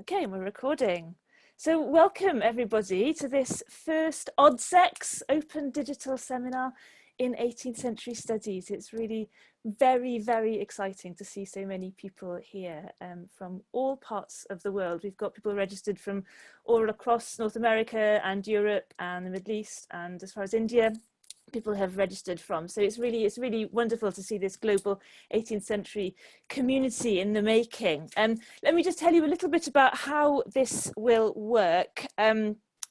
Okay, we're recording. So welcome everybody to this first ODSECS Open Digital Seminar in 18th Century Studies. It's really very exciting to see so many people here from all parts of the world. We've got people registered from all across North America and Europe and the Middle East and as far as India. People have registered from. So it's really wonderful to see this global 18th century community in the making. Let me just tell you a little bit about how this will work.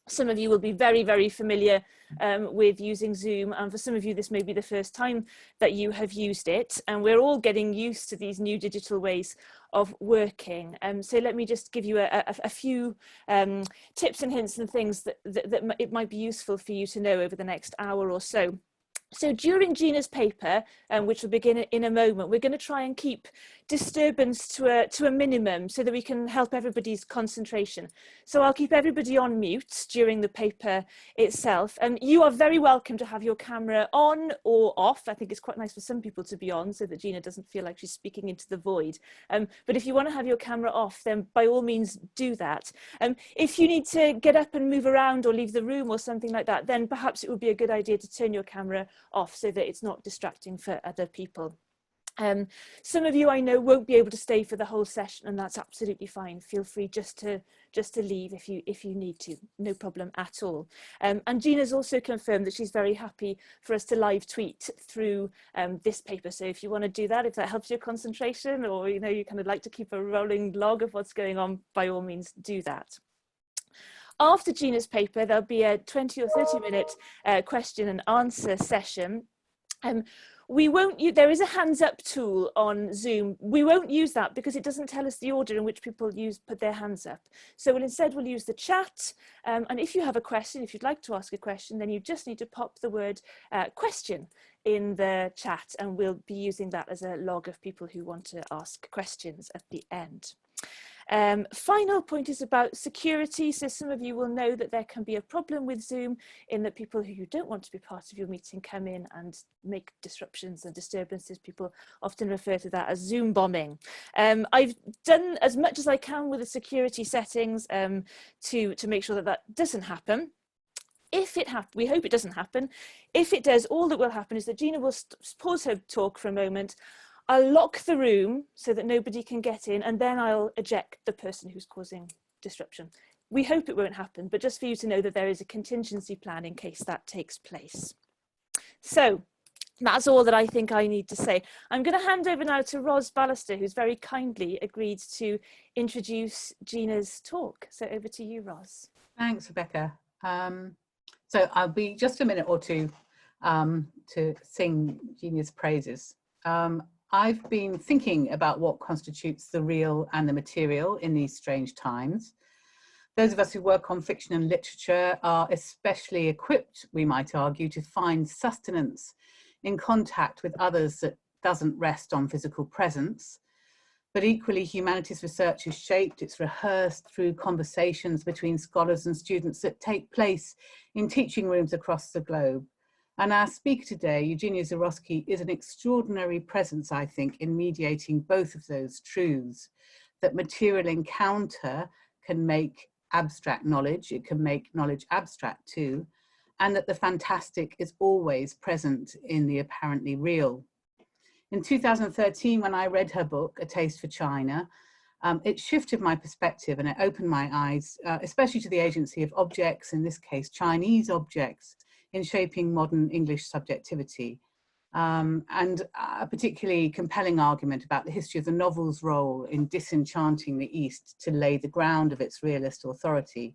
Some of you will be very familiar with using Zoom, and for some of you this may be the first time that you have used it, and we're all getting used to these new digital ways of working. So let me just give you a few tips and hints and things that it might be useful for you to know over the next hour or so. So during Gina's paper, which will begin in a moment, we're going to try and keep disturbance to a minimum so that we can help everybody's concentration. So I'll keep everybody on mute during the paper itself. And you are very welcome to have your camera on or off. I think it's quite nice for some people to be on so that Gina doesn't feel like she's speaking into the void. But if you want to have your camera off, then by all means do that. If you need to get up and move around or leave the room or something like that, then perhaps it would be a good idea to turn your camera off so that it's not distracting for other people. Some of you I know won't be able to stay for the whole session, and that's absolutely fine. Feel free just to leave if you need to, no problem at all. And Gina's also confirmed that she's very happy for us to live tweet through this paper. So if you want to do that, if that helps your concentration, or you kind of like to keep a rolling log of what's going on, by all means do that. After Gina's paper, there'll be a 20 or 30 minute question and answer session. We won't use, there is a hands up tool on Zoom. We won't use that because it doesn't tell us the order in which people put their hands up. So instead we'll use the chat. And if you have a question, if you'd like to ask a question, then you just need to pop the word question in the chat, and we'll be using that as a log of people who want to ask questions at the end. Final point is about security. So some of you will know that there can be a problem with Zoom in that people who don't want to be part of your meeting come in and make disruptions and disturbances. People often refer to that as Zoom bombing. I've done as much as I can with the security settings to make sure that doesn't happen. If it happens, we hope it doesn't happen. If it does, all that will happen is that Gina will pause her talk for a moment. I'll lock the room so that nobody can get in, and then I'll eject the person who's causing disruption. We hope it won't happen, but just for you to know that there is a contingency plan in case that takes place. So that's all that I think I need to say. I'm going to hand over now to Ros Ballaster, who's very kindly agreed to introduce Gina's talk. So over to you, Ros. Thanks, Rebecca. So I'll be just a minute or two to sing Gina's praises. I've been thinking about what constitutes the real and the material in these strange times. Those of us who work on fiction and literature are especially equipped, we might argue, to find sustenance in contact with others that doesn't rest on physical presence. But equally, humanities research is shaped, it's rehearsed through conversations between scholars and students that take place in teaching rooms across the globe. And our speaker today, Eugenia Zuroski, is an extraordinary presence, I think, in mediating both of those truths, that material encounter can make abstract knowledge, it can make knowledge abstract too, and that the fantastic is always present in the apparently real. In 2013, when I read her book, A Taste for China, it shifted my perspective and it opened my eyes, especially to the agency of objects, in this case, Chinese objects, in shaping modern English subjectivity, and a particularly compelling argument about the history of the novel's role in disenchanting the East to lay the ground of its realist authority.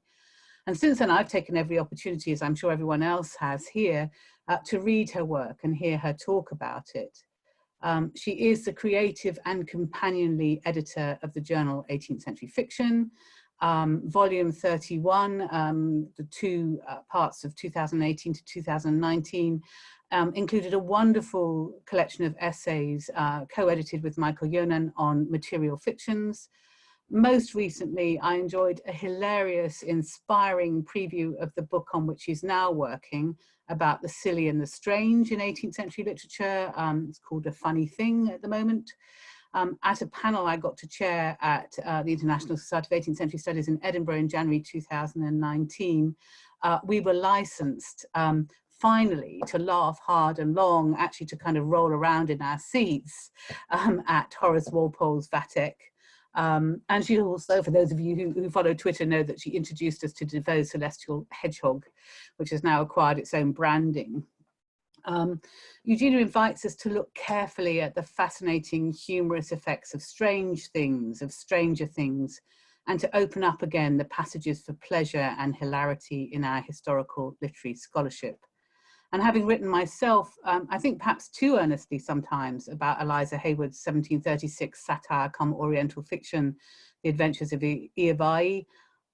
And since then, I've taken every opportunity, as I'm sure everyone else has here, to read her work and hear her talk about it. She is the creative and companionly editor of the journal 18th Century Fiction, volume 31, the two parts of 2018 to 2019, included a wonderful collection of essays co-edited with Michael Yonan on material fictions. Most recently, I enjoyed a hilarious, inspiring preview of the book on which she's now working about the silly and the strange in 18th century literature. It's called A Funny Thing at the moment. at a panel I got to chair at the International Society of 18th Century Studies in Edinburgh in January 2019. We were licensed finally to laugh hard and long, actually to kind of roll around in our seats at Horace Walpole's Vatek. And she also, for those of you who follow Twitter, know that she introduced us to Defoe's Celestial Hedgehog, which has now acquired its own branding. Eugenia invites us to look carefully at the fascinating, humorous effects of strange things, of stranger things, and to open up again the passages for pleasure and hilarity in our historical literary scholarship. And having written myself, I think perhaps too earnestly sometimes, about Eliza Haywood's 1736 satire come oriental fiction, The Adventures of Eovaai,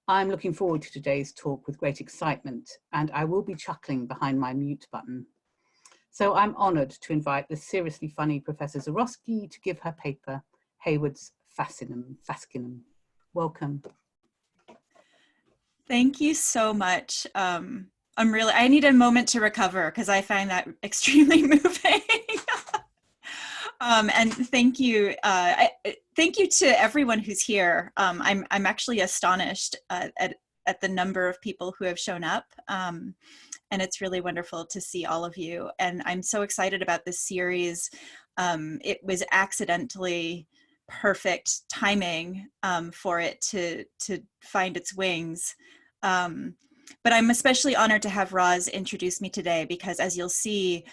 I'm looking forward to today's talk with great excitement, and I will be chuckling behind my mute button. So I'm honoured to invite the seriously funny Professor Zuroski to give her paper, Haywood's Fascinum. Welcome. Thank you so much. I need a moment to recover because I find that extremely moving. And thank you. Thank you to everyone who's here. I'm actually astonished at the number of people who have shown up. And it's really wonderful to see all of you. And I'm so excited about this series. It was accidentally perfect timing for it to find its wings. But I'm especially honored to have Ros introduce me today because, as you'll see,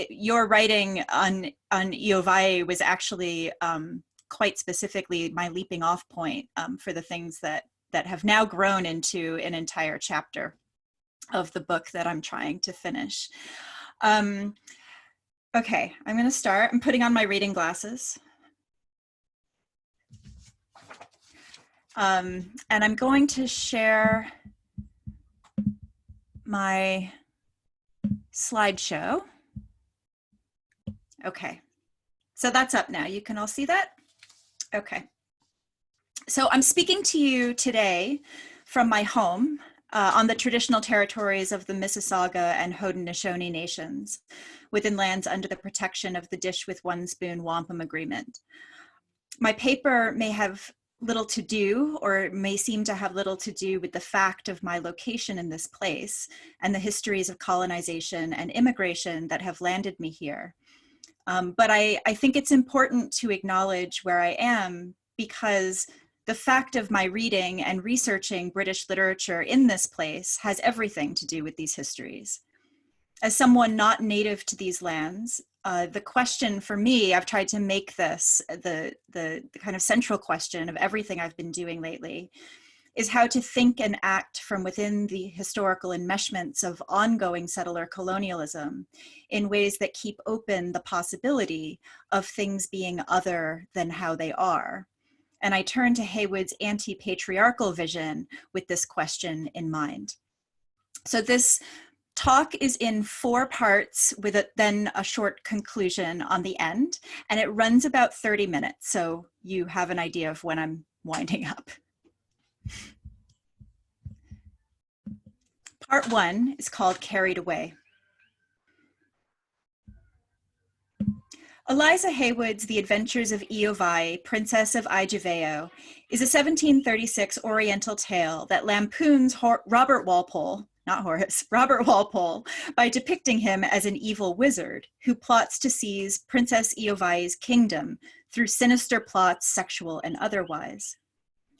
your writing on Eovaai was actually quite specifically my leaping off point for the things that have now grown into an entire chapter of the book that I'm trying to finish. Okay, I'm going to start. I'm putting on my reading glasses. And I'm going to share my slideshow. Okay, so that's up now. You can all see that? Okay. So I'm speaking to you today from my home on the traditional territories of the Mississauga and Haudenosaunee nations, within lands under the protection of the Dish with One Spoon Wampum Agreement. My paper may have little to do, or may seem to have little to do, with the fact of my location in this place and the histories of colonization and immigration that have landed me here. But I think it's important to acknowledge where I am because the fact of my reading and researching British literature in this place has everything to do with these histories. As someone not native to these lands, the question for me, I've tried to make this the kind of central question of everything I've been doing lately, is how to think and act from within the historical enmeshments of ongoing settler colonialism in ways that keep open the possibility of things being other than how they are. And I turn to Haywood's anti-patriarchal vision with this question in mind. So this talk is in 4 parts with then a short conclusion on the end, and it runs about 30 minutes. So you have an idea of when I'm winding up. Part 1 is called Carried Away. Eliza Haywood's The Adventures of Eovaai, Princess of Eighteenth-Century is a 1736 Oriental tale that lampoons Robert Walpole, not Horace, Robert Walpole, by depicting him as an evil wizard who plots to seize Princess Eovaai's kingdom through sinister plots, sexual and otherwise.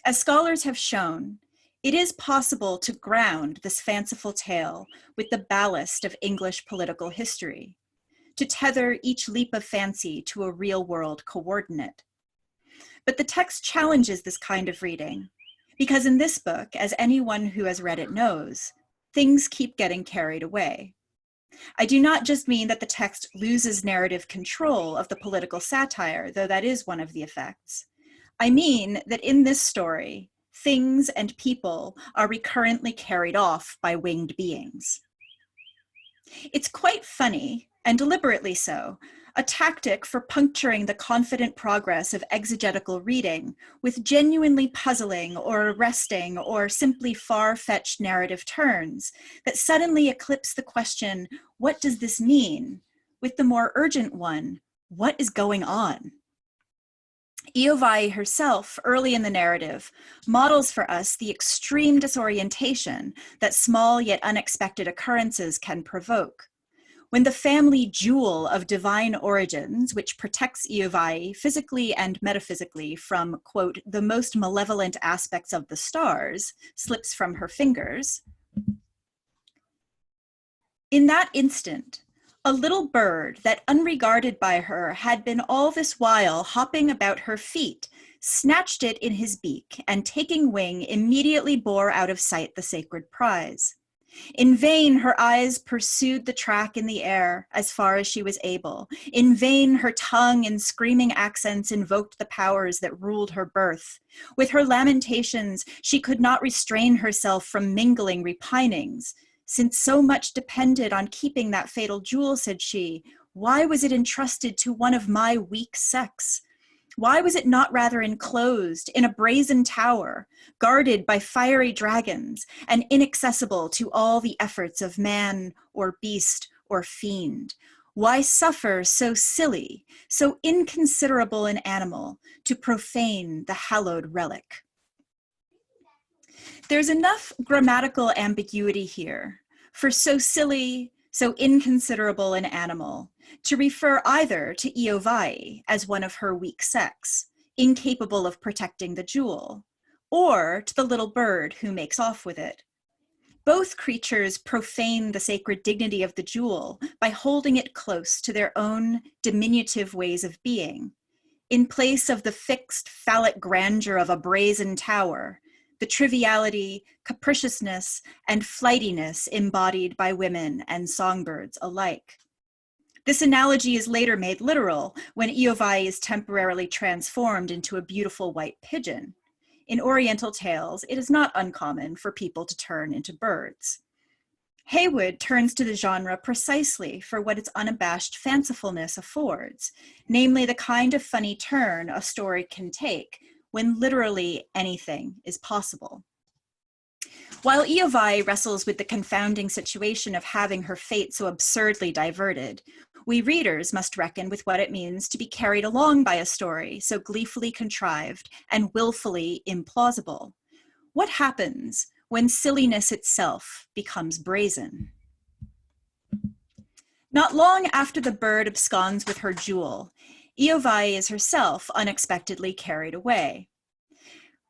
As scholars have shown, it is possible to ground this fanciful tale with the ballast of English political history, to tether each leap of fancy to a real-world coordinate. But the text challenges this kind of reading, because in this book, as anyone who has read it knows, things keep getting carried away. I do not just mean that the text loses narrative control of the political satire, though that is one of the effects. I mean that in this story, things and people are recurrently carried off by winged beings. It's quite funny, and deliberately so, a tactic for puncturing the confident progress of exegetical reading with genuinely puzzling or arresting or simply far-fetched narrative turns that suddenly eclipse the question, what does this mean? With the more urgent one, what is going on? Eovaai herself, early in the narrative, models for us the extreme disorientation that small yet unexpected occurrences can provoke. When the family jewel of divine origins, which protects Eovaai physically and metaphysically from, quote, the most malevolent aspects of the stars, slips from her fingers, in that instant, a little bird that, unregarded by her, had been all this while hopping about her feet, snatched it in his beak, and taking wing, immediately bore out of sight the sacred prize. In vain her eyes pursued the track in the air as far as she was able. In vain her tongue in screaming accents invoked the powers that ruled her birth. With her lamentations she could not restrain herself from mingling repinings. Since so much depended on keeping that fatal jewel, said she, why was it entrusted to one of my weak sex? Why was it not rather enclosed in a brazen tower, guarded by fiery dragons, and inaccessible to all the efforts of man or beast or fiend? Why suffer so silly, so inconsiderable an animal to profane the hallowed relic? There's enough grammatical ambiguity here for so silly, so inconsiderable an animal to refer either to Eovaai as one of her weak sex, incapable of protecting the jewel, or to the little bird who makes off with it. Both creatures profane the sacred dignity of the jewel by holding it close to their own diminutive ways of being. In place of the fixed phallic grandeur of a brazen tower, the triviality, capriciousness, and flightiness embodied by women and songbirds alike. This analogy is later made literal when Eovaai is temporarily transformed into a beautiful white pigeon. In Oriental tales, it is not uncommon for people to turn into birds. Haywood turns to the genre precisely for what its unabashed fancifulness affords, namely the kind of funny turn a story can take when literally anything is possible. While Eovaai wrestles with the confounding situation of having her fate so absurdly diverted, we readers must reckon with what it means to be carried along by a story so gleefully contrived and willfully implausible. What happens when silliness itself becomes brazen? Not long after the bird absconds with her jewel, Eovaai is herself unexpectedly carried away.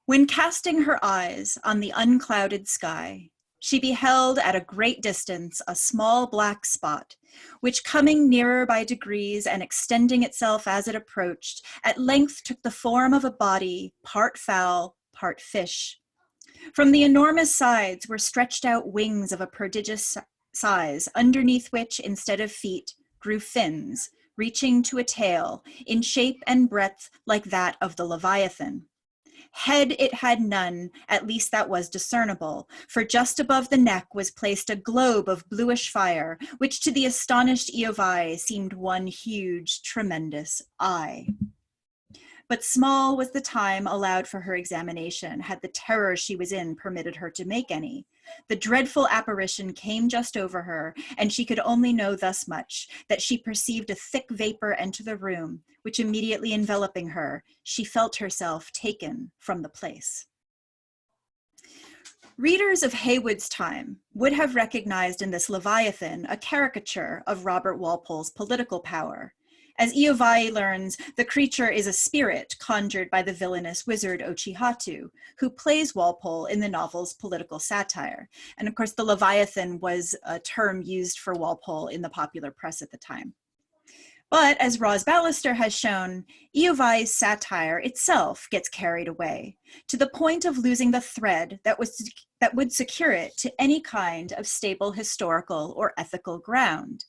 When casting her eyes on the unclouded sky, she beheld at a great distance a small black spot, which coming nearer by degrees and extending itself as it approached, at length took the form of a body, part fowl, part fish. From the enormous sides were stretched out wings of a prodigious size, underneath which, instead of feet, grew fins, reaching to a tail, in shape and breadth like that of the Leviathan. Head it had none, at least that was discernible, for just above the neck was placed a globe of bluish fire, which to the astonished Eovaai seemed one huge, tremendous eye. But small was the time allowed for her examination, had the terror she was in permitted her to make any. The dreadful apparition came just over her, and she could only know thus much, that she perceived a thick vapor enter the room, which immediately enveloping her, she felt herself taken from the place. Readers of Haywood's time would have recognized in this Leviathan a caricature of Robert Walpole's political power. As Eovaai learns, the creature is a spirit conjured by the villainous wizard Ochihatu, who plays Walpole in the novel's political satire. And of course, the Leviathan was a term used for Walpole in the popular press at the time. But as Ros Ballaster has shown, Eovaai's satire itself gets carried away, to the point of losing the thread that would secure it to any kind of stable historical or ethical ground.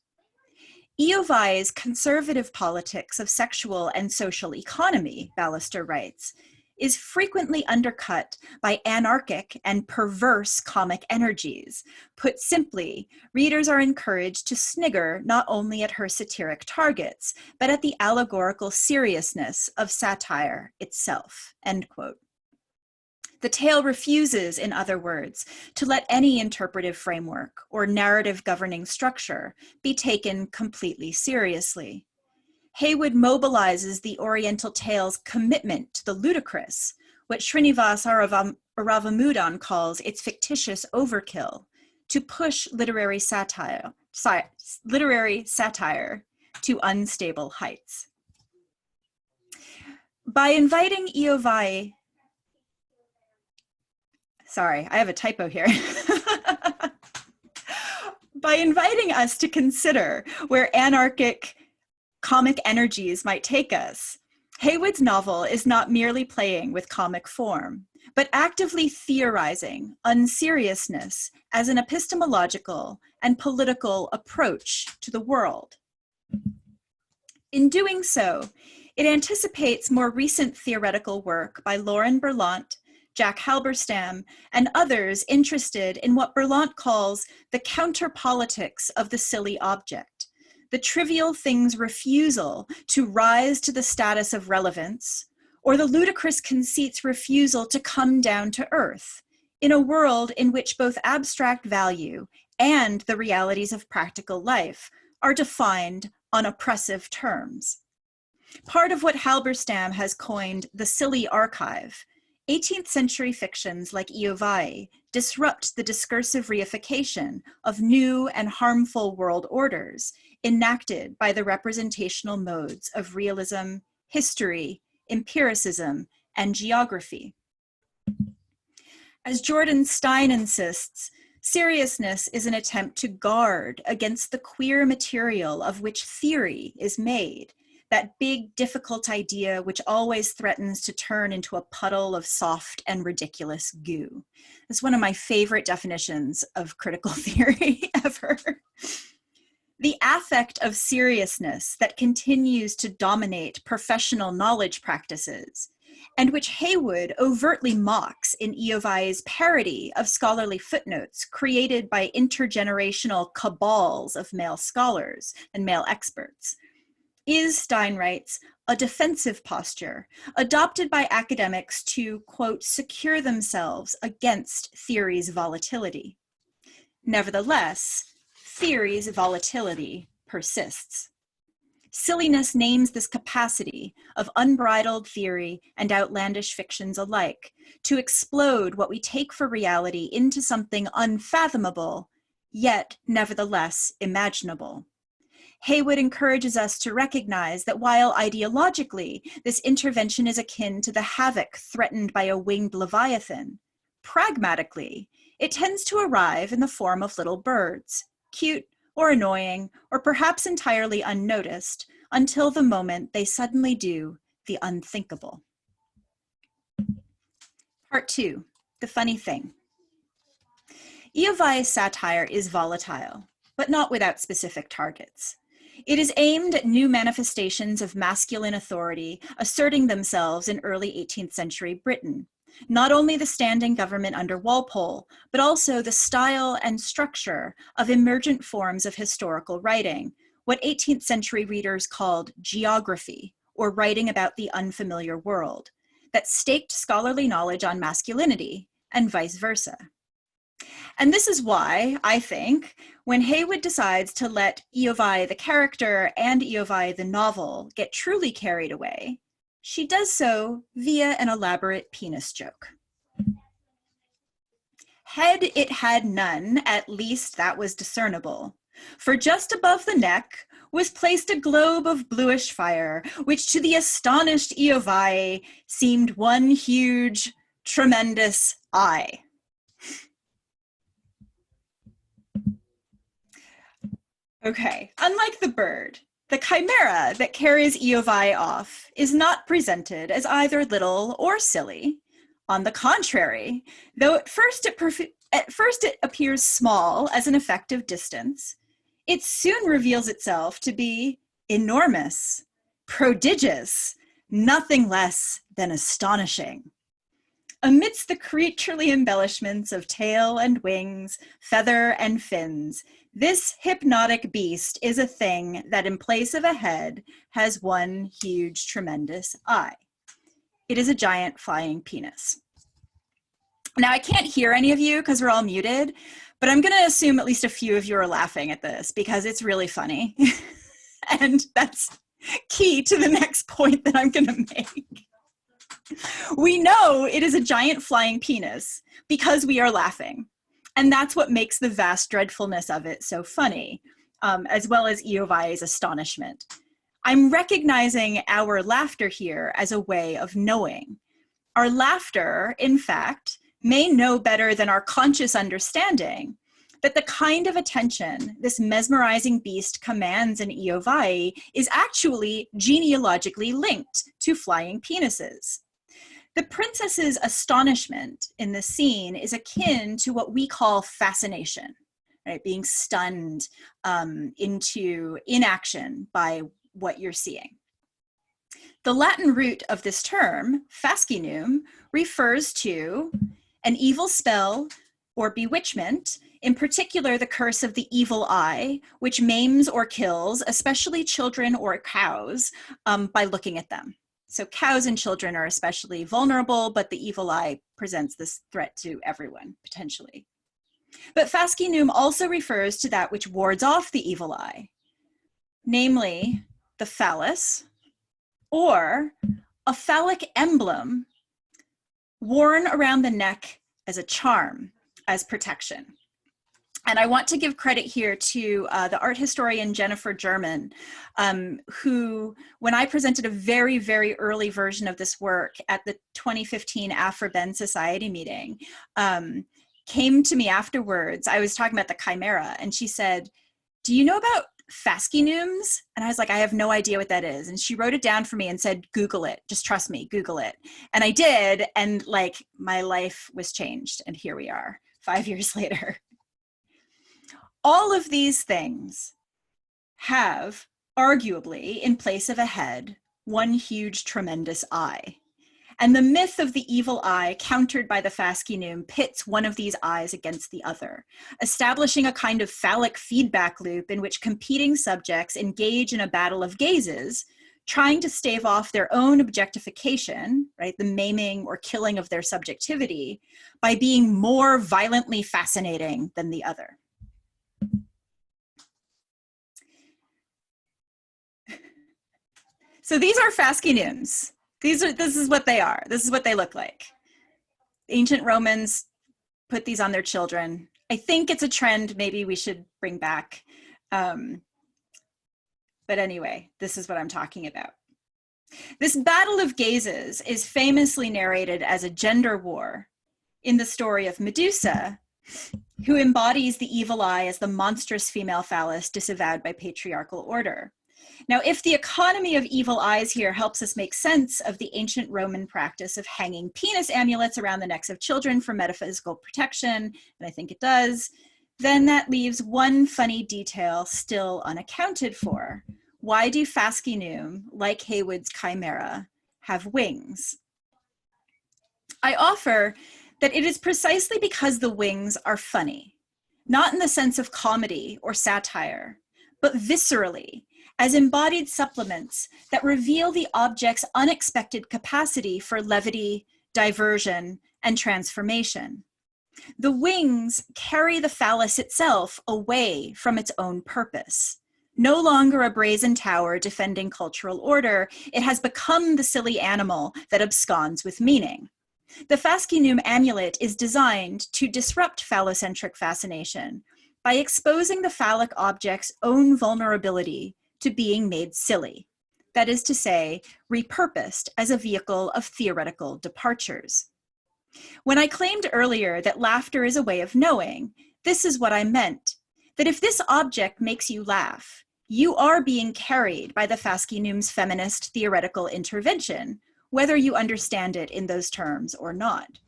Eovaai's conservative politics of sexual and social economy, Ballaster writes, is frequently undercut by anarchic and perverse comic energies. Put simply, readers are encouraged to snigger not only at her satiric targets, but at the allegorical seriousness of satire itself, end quote. The tale refuses, in other words, to let any interpretive framework or narrative governing structure be taken completely seriously. Haywood mobilizes the Oriental tale's commitment to the ludicrous, what Srinivas Aravamudan calls its fictitious overkill, to push literary satire to unstable heights. By inviting Eovaai, sorry, I have a typo here. By inviting us to consider where anarchic comic energies might take us, Haywood's novel is not merely playing with comic form, but actively theorizing unseriousness as an epistemological and political approach to the world. In doing so, it anticipates more recent theoretical work by Lauren Berlant, Jack Halberstam, and others interested in what Berlant calls the counterpolitics of the silly object, the trivial thing's refusal to rise to the status of relevance, or the ludicrous conceit's refusal to come down to earth, in a world in which both abstract value and the realities of practical life are defined on oppressive terms. Part of what Halberstam has coined the silly archive, 18th century fictions like Eovaai disrupt the discursive reification of new and harmful world orders enacted by the representational modes of realism, history, empiricism, and geography. As Jordan Stein insists, seriousness is an attempt to guard against the queer material of which theory is made, that big, difficult idea which always threatens to turn into a puddle of soft and ridiculous goo. It's one of my favorite definitions of critical theory ever. The affect of seriousness that continues to dominate professional knowledge practices, and which Haywood overtly mocks in Eovaai's parody of scholarly footnotes created by intergenerational cabals of male scholars and male experts, is, Stein writes, a defensive posture adopted by academics to, quote, secure themselves against theory's volatility. Nevertheless, theory's volatility persists. Silliness names this capacity of unbridled theory and outlandish fictions alike to explode what we take for reality into something unfathomable, yet nevertheless imaginable. Haywood encourages us to recognize that while ideologically this intervention is akin to the havoc threatened by a winged leviathan, pragmatically it tends to arrive in the form of little birds, cute or annoying, or perhaps entirely unnoticed, until the moment they suddenly do the unthinkable. Part 2, the funny thing. Eovaai's satire is volatile, but not without specific targets. It is aimed at new manifestations of masculine authority asserting themselves in early 18th century Britain, not only the standing government under Walpole, but also the style and structure of emergent forms of historical writing, what 18th century readers called geography, or writing about the unfamiliar world, that staked scholarly knowledge on masculinity, and vice versa. And this is why, I think, when Haywood decides to let Eovaai the character and Eovaai the novel get truly carried away, she does so via an elaborate penis joke. Head it had none, at least that was discernible, for just above the neck was placed a globe of bluish fire, which to the astonished Eovaai seemed one huge, tremendous eye. Okay, unlike the bird, the chimera that carries Eovaai off is not presented as either little or silly. On the contrary, though at first it appears small as an effective distance, it soon reveals itself to be enormous, prodigious, nothing less than astonishing. Amidst the creaturely embellishments of tail and wings, feather and fins, this hypnotic beast is a thing that in place of a head has one huge, tremendous eye. It is a giant flying penis. Now, I can't hear any of you because we're all muted, but I'm going to assume at least a few of you are laughing at this because it's really funny. And that's key to the next point that I'm going to make. We know it is a giant flying penis because we are laughing. And that's what makes the vast dreadfulness of it so funny, as well as Eovaai's astonishment. I'm recognizing our laughter here as a way of knowing. Our laughter, in fact, may know better than our conscious understanding that the kind of attention this mesmerizing beast commands in Eovaai is actually genealogically linked to flying penises. The princess's astonishment in the scene is akin to what we call fascination, right? Being stunned into inaction by what you're seeing. The Latin root of this term, fascinum, refers to an evil spell or bewitchment, in particular the curse of the evil eye, which maims or kills, especially children or cows, by looking at them. So cows and children are especially vulnerable, but the evil eye presents this threat to everyone, potentially. But fascinum also refers to that which wards off the evil eye, namely the phallus, or a phallic emblem worn around the neck as a charm, as protection. And I want to give credit here to the art historian Jennifer German, who, when I presented a very, very early version of this work at the 2015 Afro-Ben Society meeting, came to me afterwards. I was talking about the chimera, and she said, "Do you know about fascinums?" And I was like, "I have no idea what that is." And she wrote it down for me and said, "Google it, just trust me, Google it." And I did, and like my life was changed, and here we are 5 years later. All of these things have, arguably, in place of a head, one huge, tremendous eye. And the myth of the evil eye, countered by the fascinum, pits one of these eyes against the other, establishing a kind of phallic feedback loop in which competing subjects engage in a battle of gazes, trying to stave off their own objectification, right, the maiming or killing of their subjectivity, by being more violently fascinating than the other. So these are fascinums. This is what they are. This is what they look like. Ancient Romans put these on their children. I think it's a trend maybe we should bring back. But anyway, this is what I'm talking about. This battle of gazes is famously narrated as a gender war in the story of Medusa, who embodies the evil eye as the monstrous female phallus disavowed by patriarchal order. Now, if the economy of evil eyes here helps us make sense of the ancient Roman practice of hanging penis amulets around the necks of children for metaphysical protection, and I think it does, then that leaves one funny detail still unaccounted for. Why do fascinum, like Haywood's chimera, have wings? I offer that it is precisely because the wings are funny, not in the sense of comedy or satire, but viscerally, as embodied supplements that reveal the object's unexpected capacity for levity, diversion, and transformation. The wings carry the phallus itself away from its own purpose. No longer a brazen tower defending cultural order, it has become the silly animal that absconds with meaning. The fascinum amulet is designed to disrupt phallocentric fascination by exposing the phallic object's own vulnerability to being made silly, that is to say, repurposed as a vehicle of theoretical departures. When I claimed earlier that laughter is a way of knowing, this is what I meant, that if this object makes you laugh, you are being carried by the fascinum's feminist theoretical intervention, whether you understand it in those terms or not.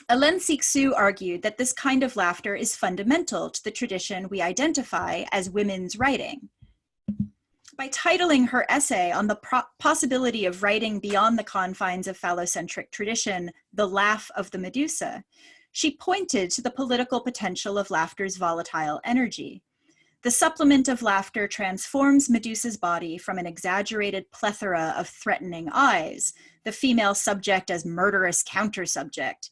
Hélène Cixous argued that this kind of laughter is fundamental to the tradition we identify as women's writing. By titling her essay on the possibility of writing beyond the confines of phallocentric tradition, The Laugh of the Medusa, she pointed to the political potential of laughter's volatile energy. The supplement of laughter transforms Medusa's body from an exaggerated plethora of threatening eyes, the female subject as murderous counter-subject,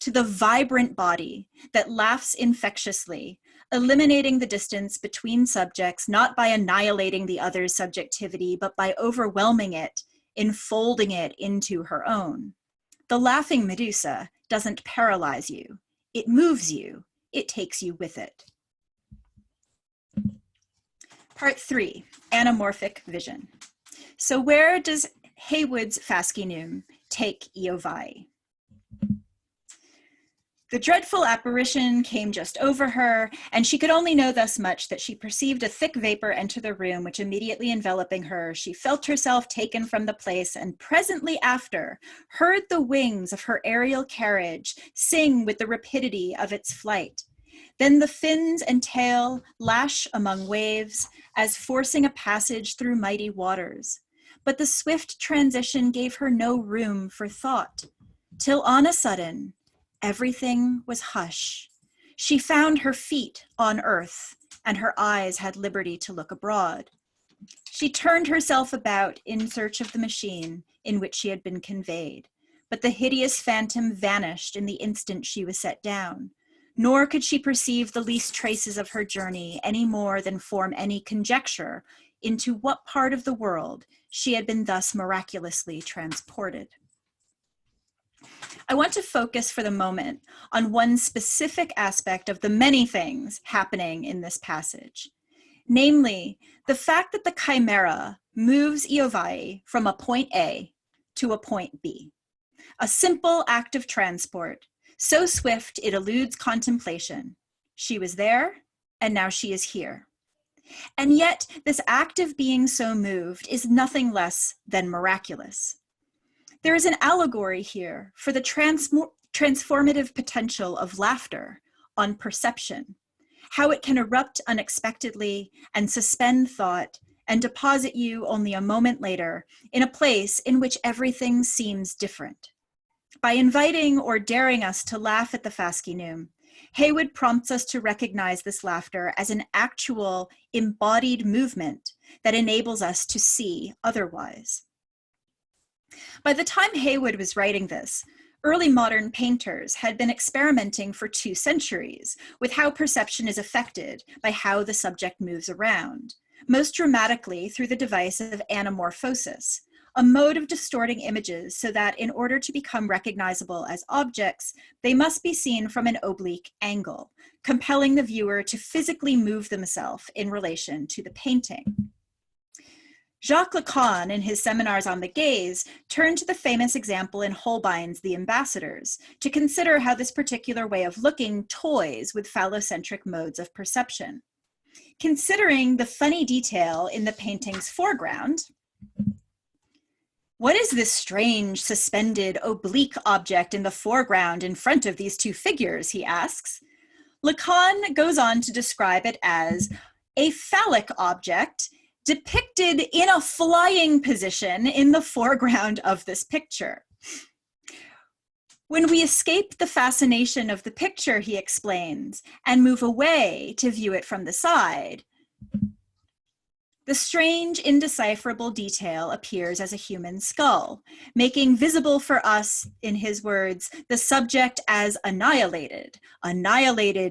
to the vibrant body that laughs infectiously, eliminating the distance between subjects, not by annihilating the other's subjectivity, but by overwhelming it, enfolding it into her own. The laughing Medusa doesn't paralyze you. It moves you. It takes you with it. Part 3, Anamorphic Vision. So where does Haywood's fascinum take Eovaai? The dreadful apparition came just over her, and she could only know thus much, that she perceived a thick vapor enter the room, which immediately enveloping her, she felt herself taken from the place, and presently after heard the wings of her aerial carriage sing with the rapidity of its flight. Then the fins and tail lash among waves, as forcing a passage through mighty waters. But the swift transition gave her no room for thought, till on a sudden, everything was hush. She found her feet on earth, and her eyes had liberty to look abroad. She turned herself about in search of the machine in which she had been conveyed, but the hideous phantom vanished in the instant she was set down, nor could she perceive the least traces of her journey any more than form any conjecture into what part of the world she had been thus miraculously transported. I want to focus for the moment on one specific aspect of the many things happening in this passage, namely the fact that the chimera moves Eovaai from a point A to a point B, a simple act of transport, so swift it eludes contemplation. She was there, and now she is here. And yet, this act of being so moved is nothing less than miraculous. There is an allegory here for the transformative potential of laughter on perception, how it can erupt unexpectedly and suspend thought and deposit you only a moment later in a place in which everything seems different. By inviting or daring us to laugh at the fascinum, Haywood prompts us to recognize this laughter as an actual embodied movement that enables us to see otherwise. By the time Haywood was writing this, early modern painters had been experimenting for 2 centuries with how perception is affected by how the subject moves around, most dramatically through the device of anamorphosis, a mode of distorting images so that in order to become recognizable as objects, they must be seen from an oblique angle, compelling the viewer to physically move themselves in relation to the painting. Jacques Lacan, in his seminars on the gaze, turned to the famous example in Holbein's The Ambassadors to consider how this particular way of looking toys with phallocentric modes of perception. Considering the funny detail in the painting's foreground, what is this strange, suspended, oblique object in the foreground in front of these 2 figures, he asks. Lacan goes on to describe it as a phallic object depicted in a flying position in the foreground of this picture. When we escape the fascination of the picture, he explains, and move away to view it from the side, the strange, indecipherable detail appears as a human skull, making visible for us, in his words, the subject as annihilated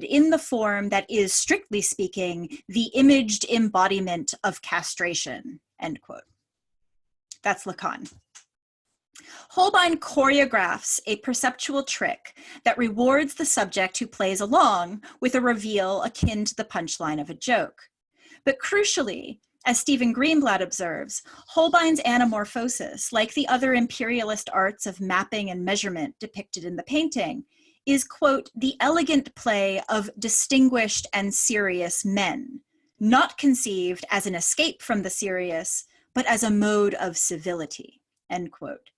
in the form that is, strictly speaking, the imaged embodiment of castration, end quote. That's Lacan. Holbein choreographs a perceptual trick that rewards the subject who plays along with a reveal akin to the punchline of a joke. But crucially, as Stephen Greenblatt observes, Holbein's anamorphosis, like the other imperialist arts of mapping and measurement depicted in the painting, is, quote, the elegant play of distinguished and serious men, not conceived as an escape from the serious, but as a mode of civility, end quote.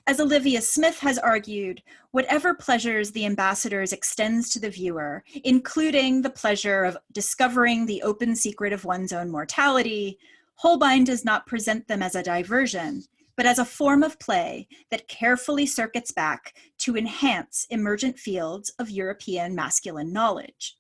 As Olivia Smith has argued, whatever pleasures the ambassadors extends to the viewer, including the pleasure of discovering the open secret of one's own mortality, Holbein does not present them as a diversion, but as a form of play that carefully circuits back to enhance emergent fields of European masculine knowledge.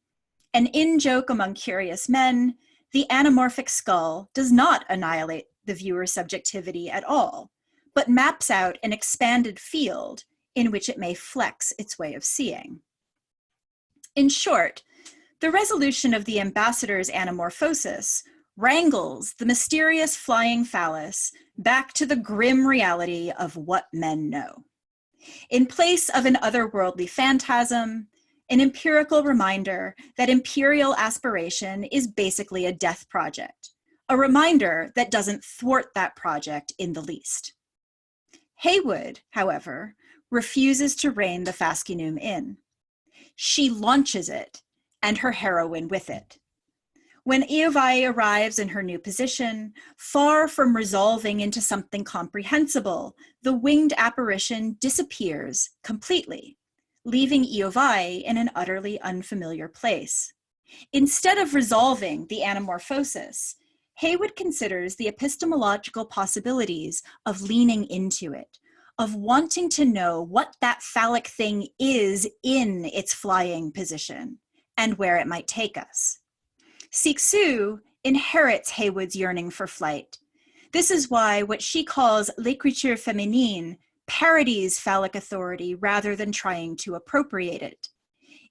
An in-joke among curious men, the anamorphic skull does not annihilate the viewer's subjectivity at all, but maps out an expanded field in which it may flex its way of seeing. In short, The resolution of the ambassador's anamorphosis wrangles the mysterious flying phallus back to the grim reality of what men know. In place of an otherworldly phantasm, an empirical reminder that imperial aspiration is basically a death project, a reminder that doesn't thwart that project in the least. Haywood, however, refuses to rein the fascinum in. She launches it, and her heroine with it. When Eovaai arrives in her new position, far from resolving into something comprehensible, the winged apparition disappears completely, leaving Eovaai in an utterly unfamiliar place. Instead of resolving the anamorphosis, Haywood considers the epistemological possibilities of leaning into it, of wanting to know what that phallic thing is in its flying position, and where it might take us. Cixous inherits Haywood's yearning for flight. This is why what she calls l'écriture féminine parodies phallic authority rather than trying to appropriate it.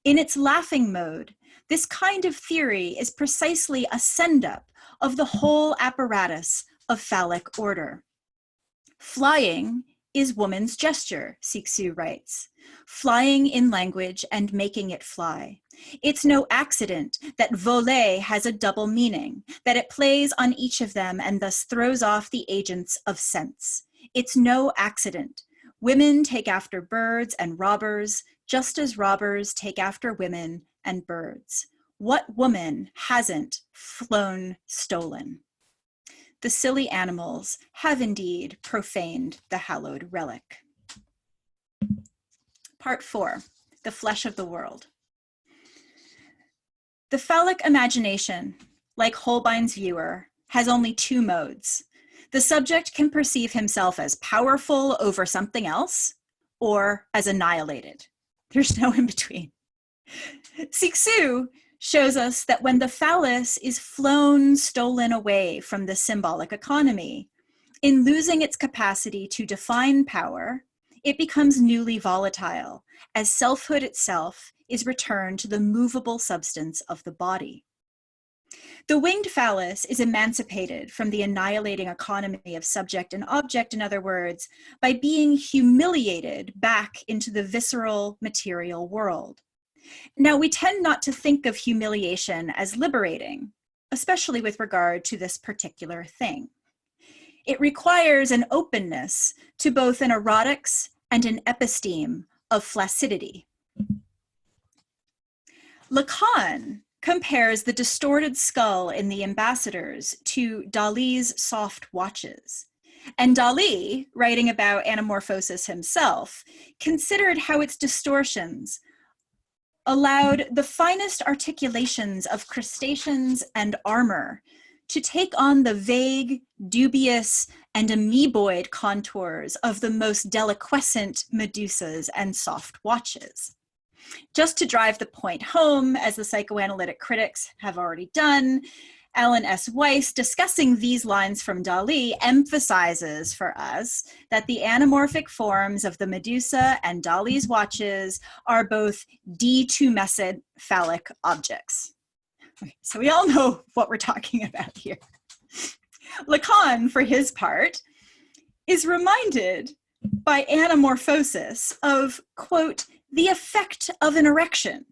In its laughing mode, this kind of theory is precisely a send-up of the whole apparatus of phallic order. Flying is woman's gesture, Cixous writes, flying in language and making it fly. It's no accident that voler has a double meaning, that it plays on each of them and thus throws off the agents of sense. It's no accident. Women take after birds and robbers, just as robbers take after women and birds. What woman hasn't flown stolen? The silly animals have indeed profaned the hallowed relic. Part 4, the flesh of the world. The phallic imagination, like Holbein's viewer, has only two modes. The subject can perceive himself as powerful over something else or as annihilated. There's no in between. Cixous shows us that when the phallus is stolen away from the symbolic economy, in losing its capacity to define power, it becomes newly volatile, as selfhood itself is returned to the movable substance of the body. The winged phallus is emancipated from the annihilating economy of subject and object, in other words, by being humiliated back into the visceral material world. Now, we tend not to think of humiliation as liberating, especially with regard to this particular thing. It requires an openness to both an erotics and an episteme of flaccidity. Lacan compares the distorted skull in the ambassadors to Dali's soft watches. And Dali, writing about anamorphosis himself, considered how its distortions allowed the finest articulations of crustaceans and armor to take on the vague, dubious, and amoeboid contours of the most deliquescent medusas and soft watches. Just to drive the point home, as the psychoanalytic critics have already done, Alan S. Weiss, discussing these lines from Dali, emphasizes for us that the anamorphic forms of the Medusa and Dali's watches are both detumescent phallic objects. So we all know what we're talking about here. Lacan, for his part, is reminded by anamorphosis of, quote, the effect of an erection,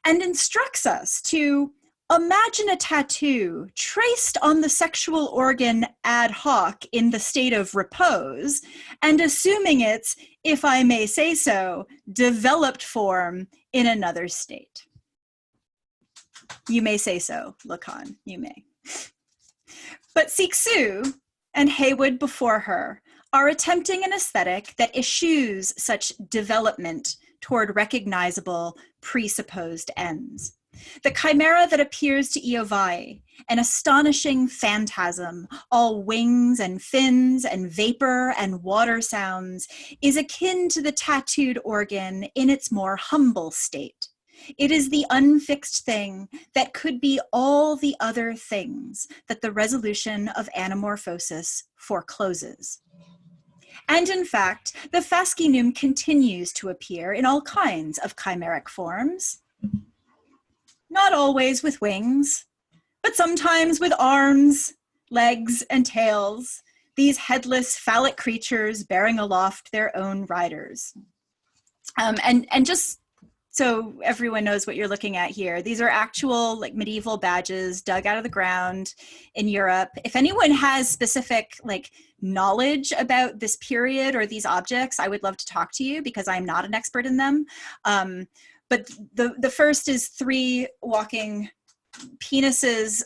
and instructs us to imagine a tattoo traced on the sexual organ ad hoc in the state of repose, and assuming its, if I may say so, developed form in another state. You may say so, Lacan, you may. But Cixous, and Haywood before her, are attempting an aesthetic that eschews such development toward recognizable, presupposed ends. The chimera that appears to Eovaai, an astonishing phantasm, all wings and fins and vapor and water sounds, is akin to the tattooed organ in its more humble state. It is the unfixed thing that could be all the other things that the resolution of anamorphosis forecloses. And in fact, the fascinum continues to appear in all kinds of chimeric forms. not always with wings, but sometimes with arms, legs, and tails, these headless phallic creatures bearing aloft their own riders. And just so everyone knows what you're looking at here, these are actual like medieval badges dug out of the ground in Europe. If anyone has specific like knowledge about this period or these objects, I would love to talk to you because I'm not an expert in them. But the first is 3 walking penises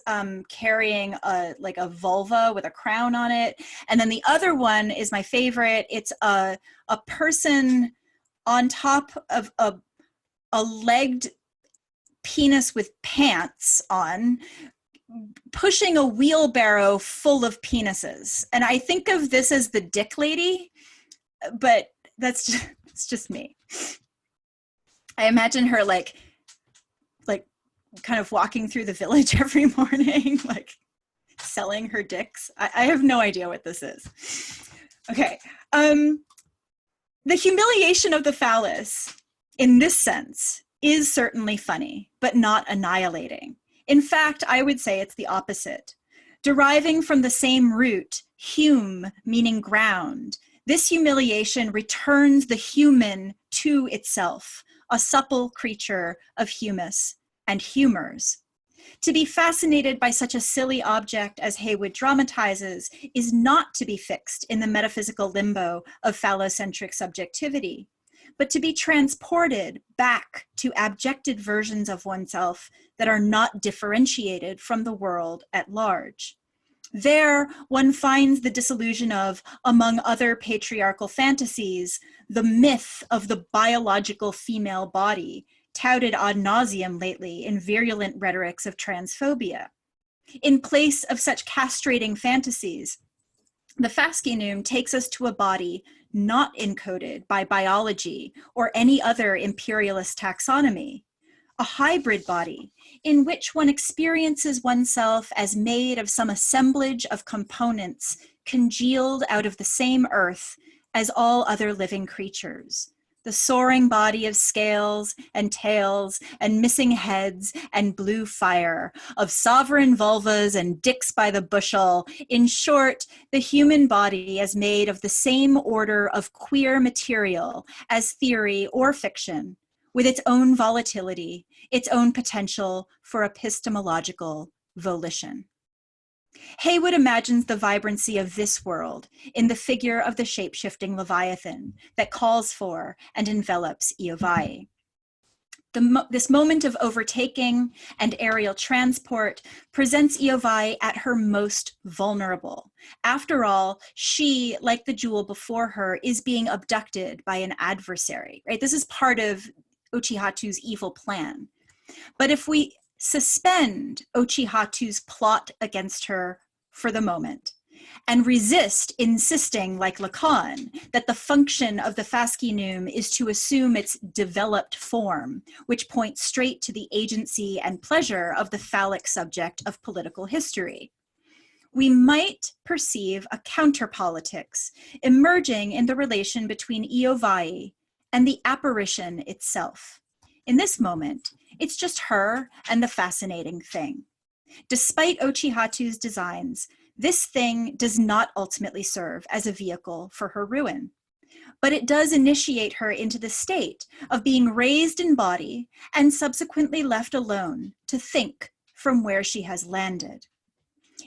carrying a vulva with a crown on it. And then the other one is my favorite. It's a person on top of a legged penis with pants on, pushing a wheelbarrow full of penises. And I think of this as the dick lady, but it's just me. I imagine her like kind of walking through the village every morning, like selling her dicks. I have no idea what this is. Okay. The humiliation of the phallus in this sense is certainly funny, but not annihilating. In fact, I would say it's the opposite. Deriving from the same root, hume, meaning ground, this humiliation returns the human to itself, a supple creature of humus and humors. To be fascinated by such a silly object as Haywood dramatizes is not to be fixed in the metaphysical limbo of phallocentric subjectivity, but to be transported back to abjected versions of oneself that are not differentiated from the world at large. There, one finds the disillusion of, among other patriarchal fantasies, the myth of the biological female body, touted ad nauseum lately in virulent rhetorics of transphobia. In place of such castrating fantasies, the fascinum takes us to a body not encoded by biology or any other imperialist taxonomy, a hybrid body in which one experiences oneself as made of some assemblage of components congealed out of the same earth as all other living creatures. The soaring body of scales and tails and missing heads and blue fire, of sovereign vulvas and dicks by the bushel. In short, the human body as made of the same order of queer material as theory or fiction, with its own volatility, its own potential for epistemological volition. Haywood imagines the vibrancy of this world in the figure of the shape-shifting Leviathan that calls for and envelops Eovaai. This moment of overtaking and aerial transport presents Eovaai at her most vulnerable. After all, she, like the jewel before her, is being abducted by an adversary, right? This is part of Uchihatu's evil plan. But if we suspend Uchihatu's plot against her for the moment and resist insisting, like Lacan, that the function of the fascinum is to assume its developed form, which points straight to the agency and pleasure of the phallic subject of political history, we might perceive a counterpolitics emerging in the relation between Eovaai and the apparition itself. In this moment, it's just her and the fascinating thing. Despite Uchihatu's designs, this thing does not ultimately serve as a vehicle for her ruin, but it does initiate her into the state of being raised in body and subsequently left alone to think from where she has landed.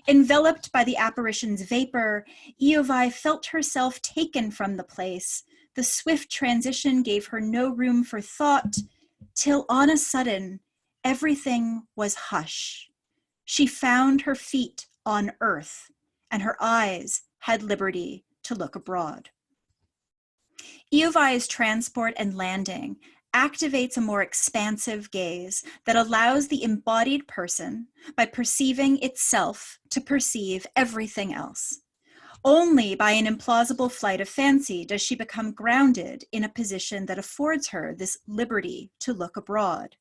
Enveloped by the apparition's vapor, Eovaai felt herself taken from the place. The swift transition gave her no room for thought, till on a sudden, everything was hush. She found her feet on earth, and her eyes had liberty to look abroad. Eovaai's transport and landing activates a more expansive gaze that allows the embodied person, by perceiving itself, to perceive everything else. Only by an implausible flight of fancy does she become grounded in a position that affords her this liberty to look abroad.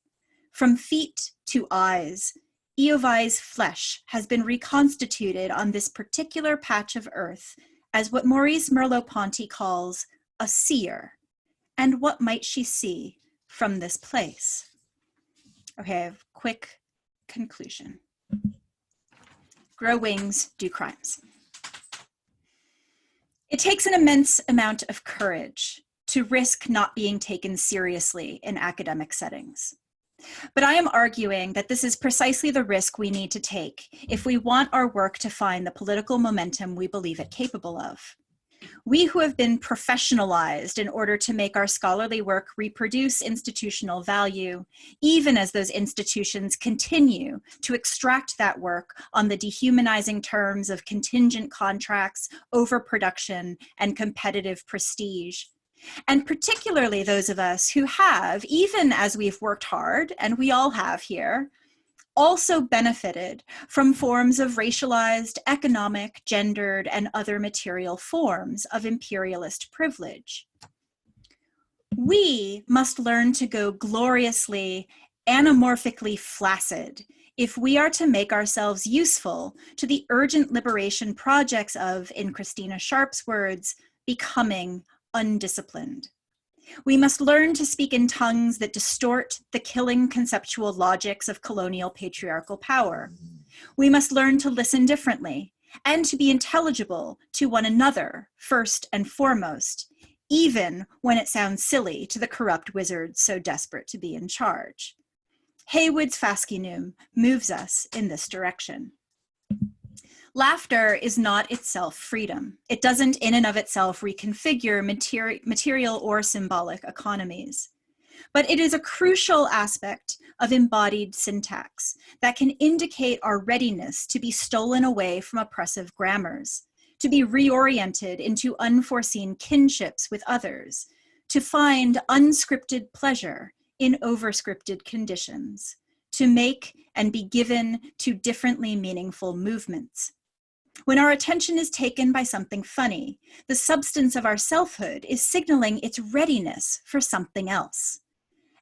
From feet to eyes, Eovaai's flesh has been reconstituted on this particular patch of earth as what Maurice Merleau-Ponty calls a seer. And what might she see from this place? Okay, I have quick conclusion. Grow wings, do crimes. It takes an immense amount of courage to risk not being taken seriously in academic settings. But I am arguing that this is precisely the risk we need to take if we want our work to find the political momentum we believe it capable of. We who have been professionalized in order to make our scholarly work reproduce institutional value, even as those institutions continue to extract that work on the dehumanizing terms of contingent contracts, overproduction, and competitive prestige. And particularly those of us who have, even as we've worked hard, and we all have here, also benefited from forms of racialized, economic, gendered, and other material forms of imperialist privilege. We must learn to go gloriously, anamorphically flaccid if we are to make ourselves useful to the urgent liberation projects of, in Christina Sharp's words, becoming undisciplined. We must learn to speak in tongues that distort the killing conceptual logics of colonial patriarchal power. We must learn to listen differently and to be intelligible to one another, first and foremost, even when it sounds silly to the corrupt wizards so desperate to be in charge. Haywood's fascinum moves us in this direction. Laughter is not itself freedom. It doesn't in and of itself reconfigure material or symbolic economies. But it is a crucial aspect of embodied syntax that can indicate our readiness to be stolen away from oppressive grammars, to be reoriented into unforeseen kinships with others, to find unscripted pleasure in overscripted conditions, to make and be given to differently meaningful movements. When our attention is taken by something funny, the substance of our selfhood is signaling its readiness for something else.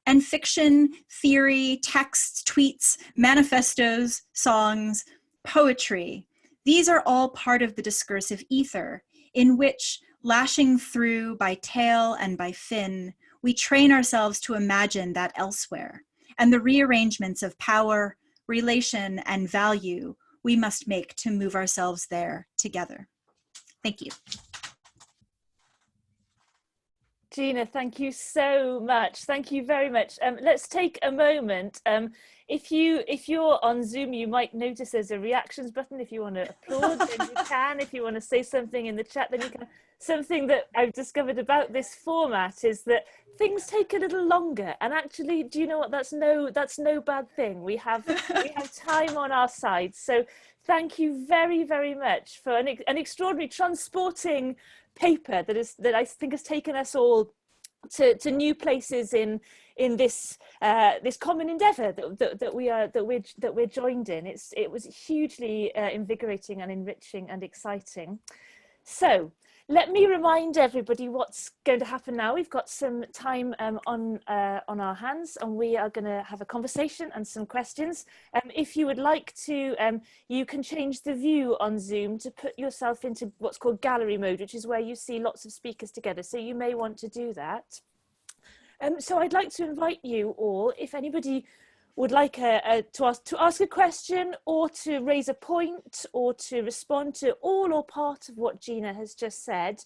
And fiction, theory, texts, tweets, manifestos, songs, poetry, these are all part of the discursive ether in which, lashing through by tail and by fin, we train ourselves to imagine that elsewhere, and the rearrangements of power, relation, and value we must make to move ourselves there together. Thank you. Gina, thank you so much. Thank you very much. Let's take a moment. If you're on Zoom, you might notice there's a reactions button. If you want to applaud, then you can. If you want to say something in the chat, then you can. Something that I've discovered about this format is that things take a little longer. And actually, do you know what? That's no bad thing. We have time on our side. So thank you very, very much for an extraordinary transporting paper that I think has taken us all to new places in this this common endeavour that we're joined in. It was hugely invigorating and enriching and exciting. So let me remind everybody what's going to happen now. We've got some time on our hands, and we are going to have a conversation and some questions. If you would like to, you can change the view on Zoom to put yourself into what's called gallery mode, which is where you see lots of speakers together. So you may want to do that. So I'd like to invite you all, if anybody would like to ask a question or to raise a point or to respond to all or part of what Gina has just said,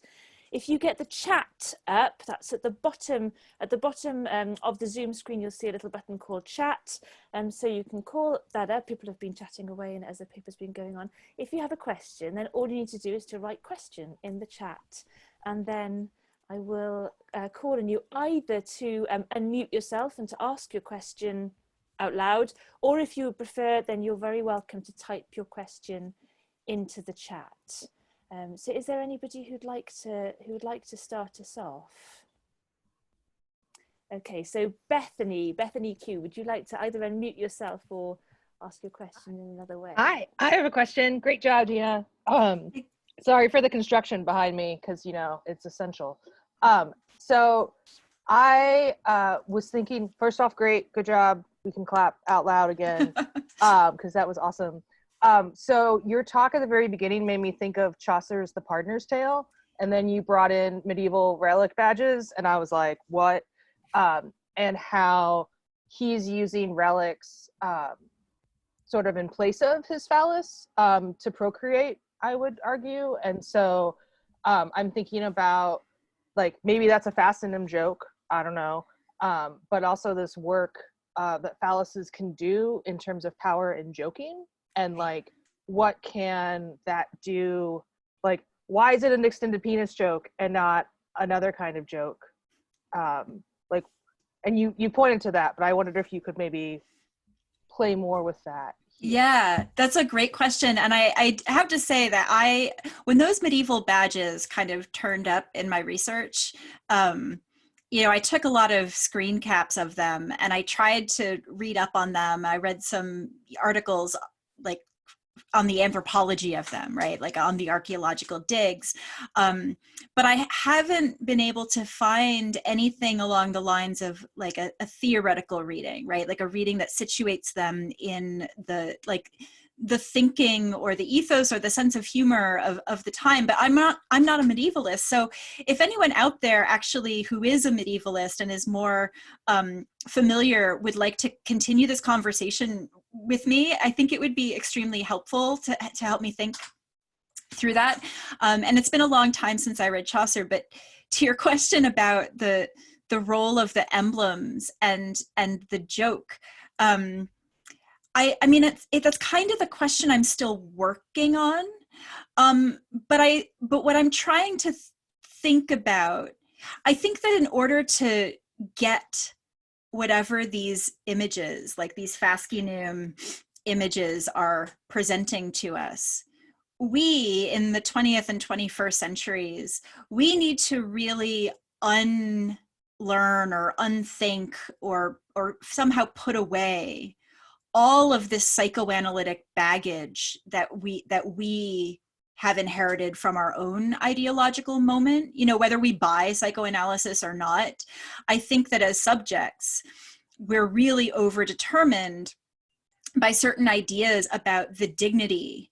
if you get the chat up, that's at the bottom of the Zoom screen, you'll see a little button called chat. So you can call that up. People have been chatting away and as the paper's been going on. If you have a question, then all you need to do is to write question in the chat, and then I will call on you either to unmute yourself and to ask your question out loud, or if you would prefer, then you're very welcome to type your question into the chat. So is there anybody who'd like to start us off? Okay, so Bethany Q, would you like to either unmute yourself or ask your question in another way? Hi, I have a question. Great job, Gina. Sorry for the construction behind me, because, you know, it's essential. So I was thinking, first off, great, good job. We can clap out loud again, because that was awesome. So your talk at the very beginning made me think of Chaucer's The Pardoner's Tale, and then you brought in medieval relic badges, and I was like, what? And how he's using relics sort of in place of his phallus to procreate, I would argue. And so I'm thinking about, like, maybe that's a fascinum joke, I don't know, but also this work that phalluses can do in terms of power and joking, and like, what can that do? Like, why is it an extended penis joke and not another kind of joke? Like, and you pointed to that, but I wondered if you could maybe play more with that. Yeah, that's a great question. And I have to say that when those medieval badges kind of turned up in my research, I took a lot of screen caps of them and I tried to read up on them. I read some articles like on the anthropology of them, right? Like on the archaeological digs. But I haven't been able to find anything along the lines of like a theoretical reading, right? Like a reading that situates them in the thinking or the ethos or the sense of humor of the time. But I'm not a medievalist. So if anyone out there actually who is a medievalist and is more familiar would like to continue this conversation with me, I think it would be extremely helpful to help me think through that. And it's been a long time since I read Chaucer, but to your question about the role of the emblems and the joke, I mean, that's kind of the question I'm still working on. But what I'm trying to think about, I think that in order to get whatever these images, like these fascinum images are presenting to us, we in the 20th and 21st centuries, we need to really unlearn or unthink or somehow put away all of this psychoanalytic baggage that we have inherited from our own ideological moment, whether we buy psychoanalysis or not. I think that as subjects, we're really overdetermined by certain ideas about the dignity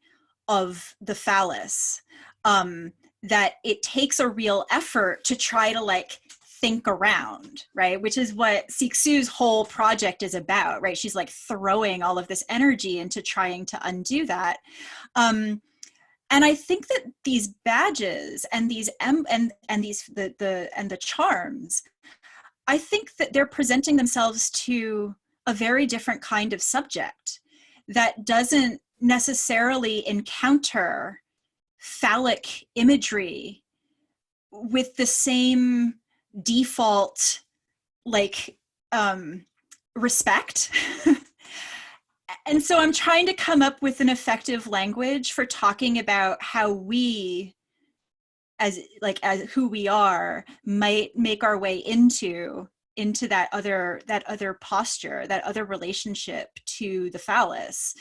of the phallus, that it takes a real effort to try to think around, right? Which is what Cixou's whole project is about, right? She's throwing all of this energy into trying to undo that. And I think that these badges and these the charms, I think that they're presenting themselves to a very different kind of subject that doesn't necessarily encounter phallic imagery with the same default respect. And so I'm trying to come up with an effective language for talking about how we as who we are might make our way into that other posture, that other relationship to the phallus.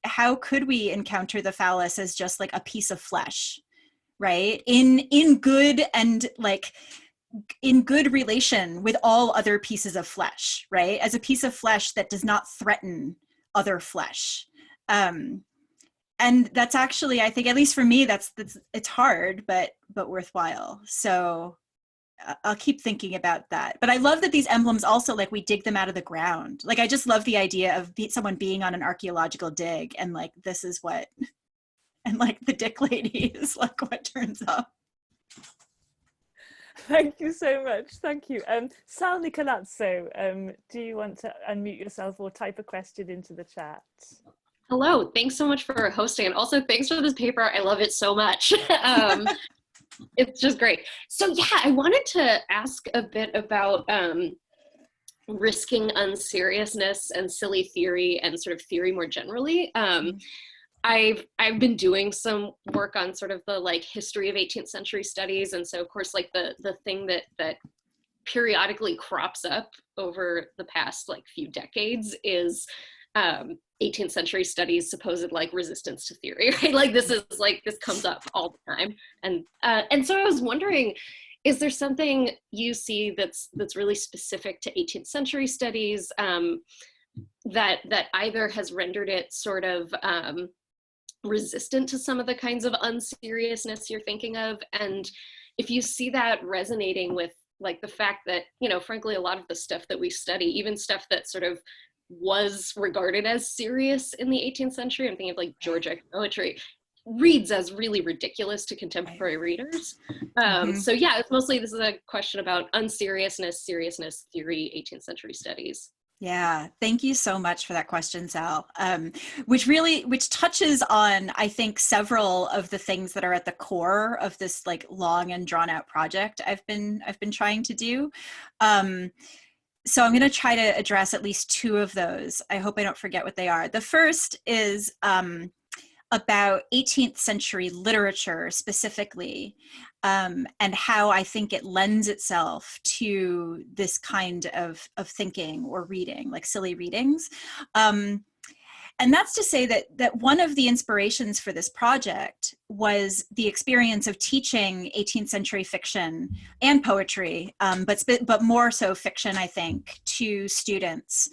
How could we encounter the phallus as just a piece of flesh, right? In good and in good relation with all other pieces of flesh, right? As a piece of flesh that does not threaten other flesh. And that's actually, I think, at least for me, it's hard, but worthwhile. So I'll keep thinking about that. But I love that these emblems also, we dig them out of the ground. I just love the idea of someone being on an archaeological dig and this is what, and the dick lady is what turns up. Thank you so much. Thank you. Sal Nicolazzo, do you want to unmute yourself or type a question into the chat? Hello, thanks so much for hosting, and also thanks for this paper. I love it so much. It's just great. So yeah, I wanted to ask a bit about risking unseriousness and silly theory and sort of theory more generally. I've been doing some work on sort of the history of 18th century studies, and so of course the thing that periodically crops up over the past few decades is 18th century studies supposed resistance to theory, right? This comes up all the time, and so I was wondering, is there something you see that's really specific to 18th century studies that either has rendered it sort of resistant to some of the kinds of unseriousness you're thinking of, and if you see that resonating with like the fact that, you know, frankly, a lot of the stuff that we study, even stuff that sort of was regarded as serious in the 18th century, I'm thinking of like Georgic poetry, reads as really ridiculous to contemporary readers. So yeah, it's mostly, this is a question about unseriousness, seriousness theory, 18th century studies. Yeah, thank you so much for that question, Sal, which touches on, I think, several of the things that are at the core of this like long and drawn out project I've been trying to do. So I'm going to try to address at least two of those. I hope I don't forget what they are. The first is about 18th century literature specifically, and how I think it lends itself to this kind of thinking or reading, like silly readings. And that's to say that one of the inspirations for this project was the experience of teaching 18th century fiction and poetry, but more so fiction, I think, to students,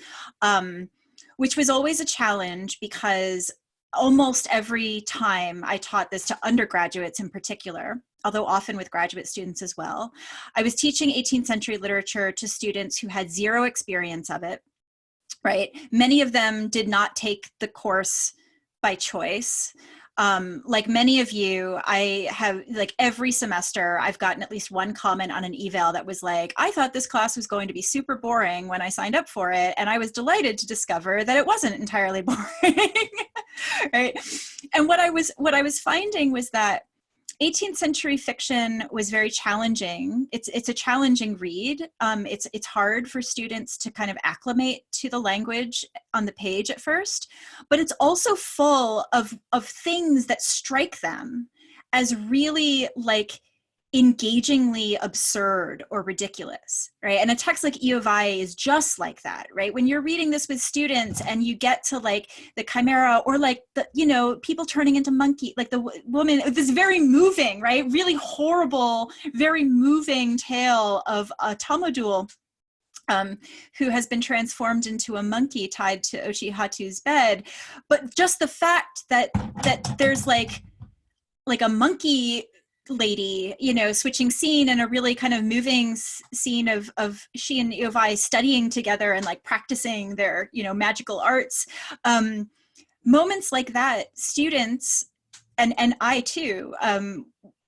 which was always a challenge because almost every time I taught this to undergraduates in particular, although often with graduate students as well, I was teaching 18th century literature to students who had zero experience of it, right? Many of them did not take the course by choice. Like many of you, I have, like every semester, I've gotten at least one comment on an eval that was like, I thought this class was going to be super boring when I signed up for it, and I was delighted to discover that it wasn't entirely boring, right? And what I was finding was that 18th century fiction was very challenging. It's a challenging read. It's hard for students to kind of acclimate to the language on the page at first, but it's also full of things that strike them as really like engagingly absurd or ridiculous, right? And a text like Eovaai is just like that, right? When you're reading this with students and you get to like the chimera or like the, you know, people turning into monkey, like the woman, this very moving, right? Really horrible, very moving tale of a Tamodul who has been transformed into a monkey tied to Ochi-Hatu's bed. But just the fact that there's like a monkey lady, you know, switching scene and a really kind of moving scene of she and Eovaai studying together and like practicing their, you know, magical arts. Moments like that, students and I too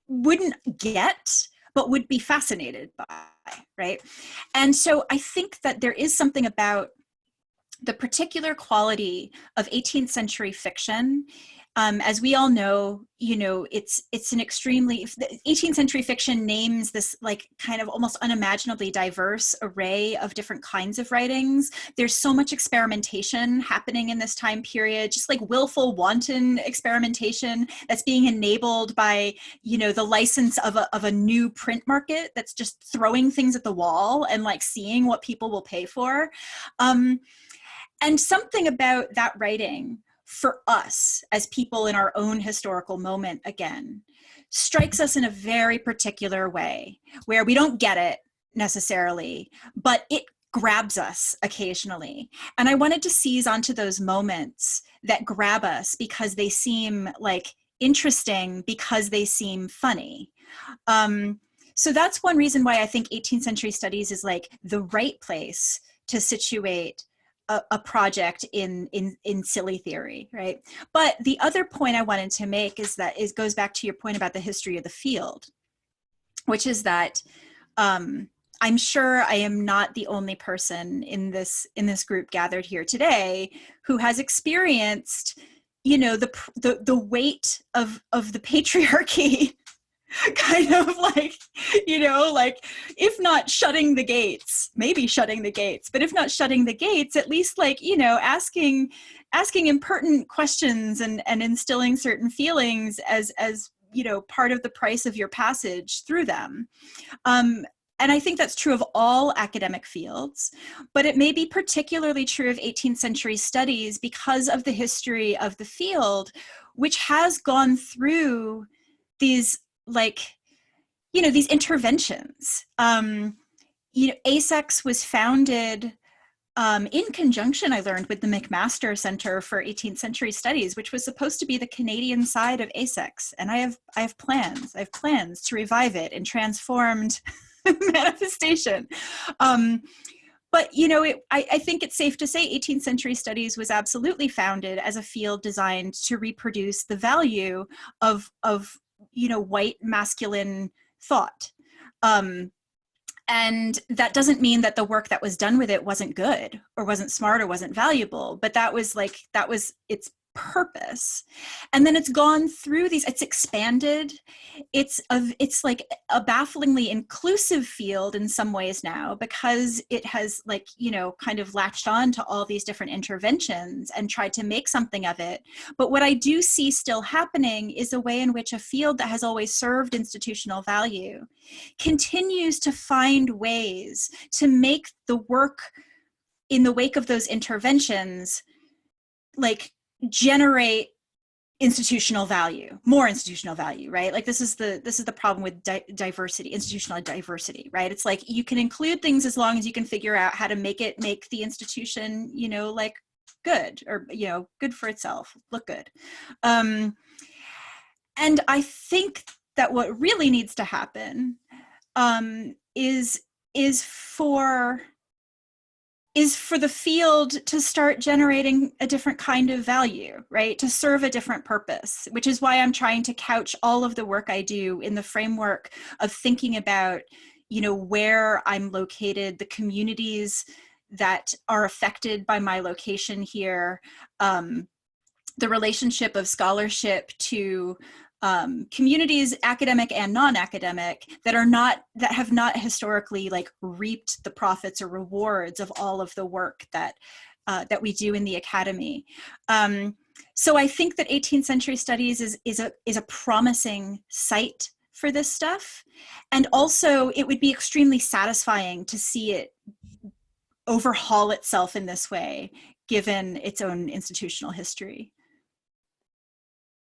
wouldn't get, but would be fascinated by, right? And so I think that there is something about the particular quality of 18th century fiction. As we all know, you know, it's an extremely, 18th century fiction names this like kind of almost unimaginably diverse array of different kinds of writings. There's so much experimentation happening in this time period, just like willful, wanton experimentation that's being enabled by, you know, the license of a new print market that's just throwing things at the wall and like seeing what people will pay for. And something about that writing for us as people in our own historical moment, again, strikes us in a very particular way where we don't get it necessarily, but it grabs us occasionally. And I wanted to seize onto those moments that grab us because they seem like interesting, because they seem funny. So that's one reason why I think 18th century studies is like the right place to situate a project in silly theory, right? But the other point I wanted to make is that it goes back to your point about the history of the field, which is that I'm sure I am not the only person in this group gathered here today who has experienced, you know, the weight of the patriarchy kind of like, you know, like if not shutting the gates, maybe shutting the gates, but if not shutting the gates, at least like, you know, asking impertinent questions and instilling certain feelings as, you know, part of the price of your passage through them. And I think that's true of all academic fields, but it may be particularly true of 18th century studies because of the history of the field, which has gone through these, like, you know, these interventions. You know, ODSECS was founded in conjunction, I learned, with the McMaster Center for 18th Century Studies, which was supposed to be the Canadian side of ODSECS. And I have plans to revive it in transformed manifestation. But, you know, I think it's safe to say 18th century studies was absolutely founded as a field designed to reproduce the value of you know, white masculine thought. And that doesn't mean that the work that was done with it wasn't good or wasn't smart or wasn't valuable, but that was its purpose. And then it's gone through these, it's expanded. It's like a bafflingly inclusive field in some ways now, because it has, like, you know, kind of latched on to all these different interventions and tried to make something of it. But what I do see still happening is a way in which a field that has always served institutional value continues to find ways to make the work in the wake of those interventions, like, generate institutional value, more institutional value, right? Like, this is the problem with diversity, institutional diversity, right? It's like, you can include things as long as you can figure out how to make the institution, you know, like, good, or, you know, good for itself, look good. And I think that what really needs to happen is for the field to start generating a different kind of value, right? To serve a different purpose, which is why I'm trying to couch all of the work I do in the framework of thinking about, you know, where I'm located, the communities that are affected by my location here, the relationship of scholarship to communities, academic and non-academic, that have not historically, like, reaped the profits or rewards of all of the work that we do in the academy. So I think that 18th century studies is a promising site for this stuff, and also it would be extremely satisfying to see it overhaul itself in this way, given its own institutional history.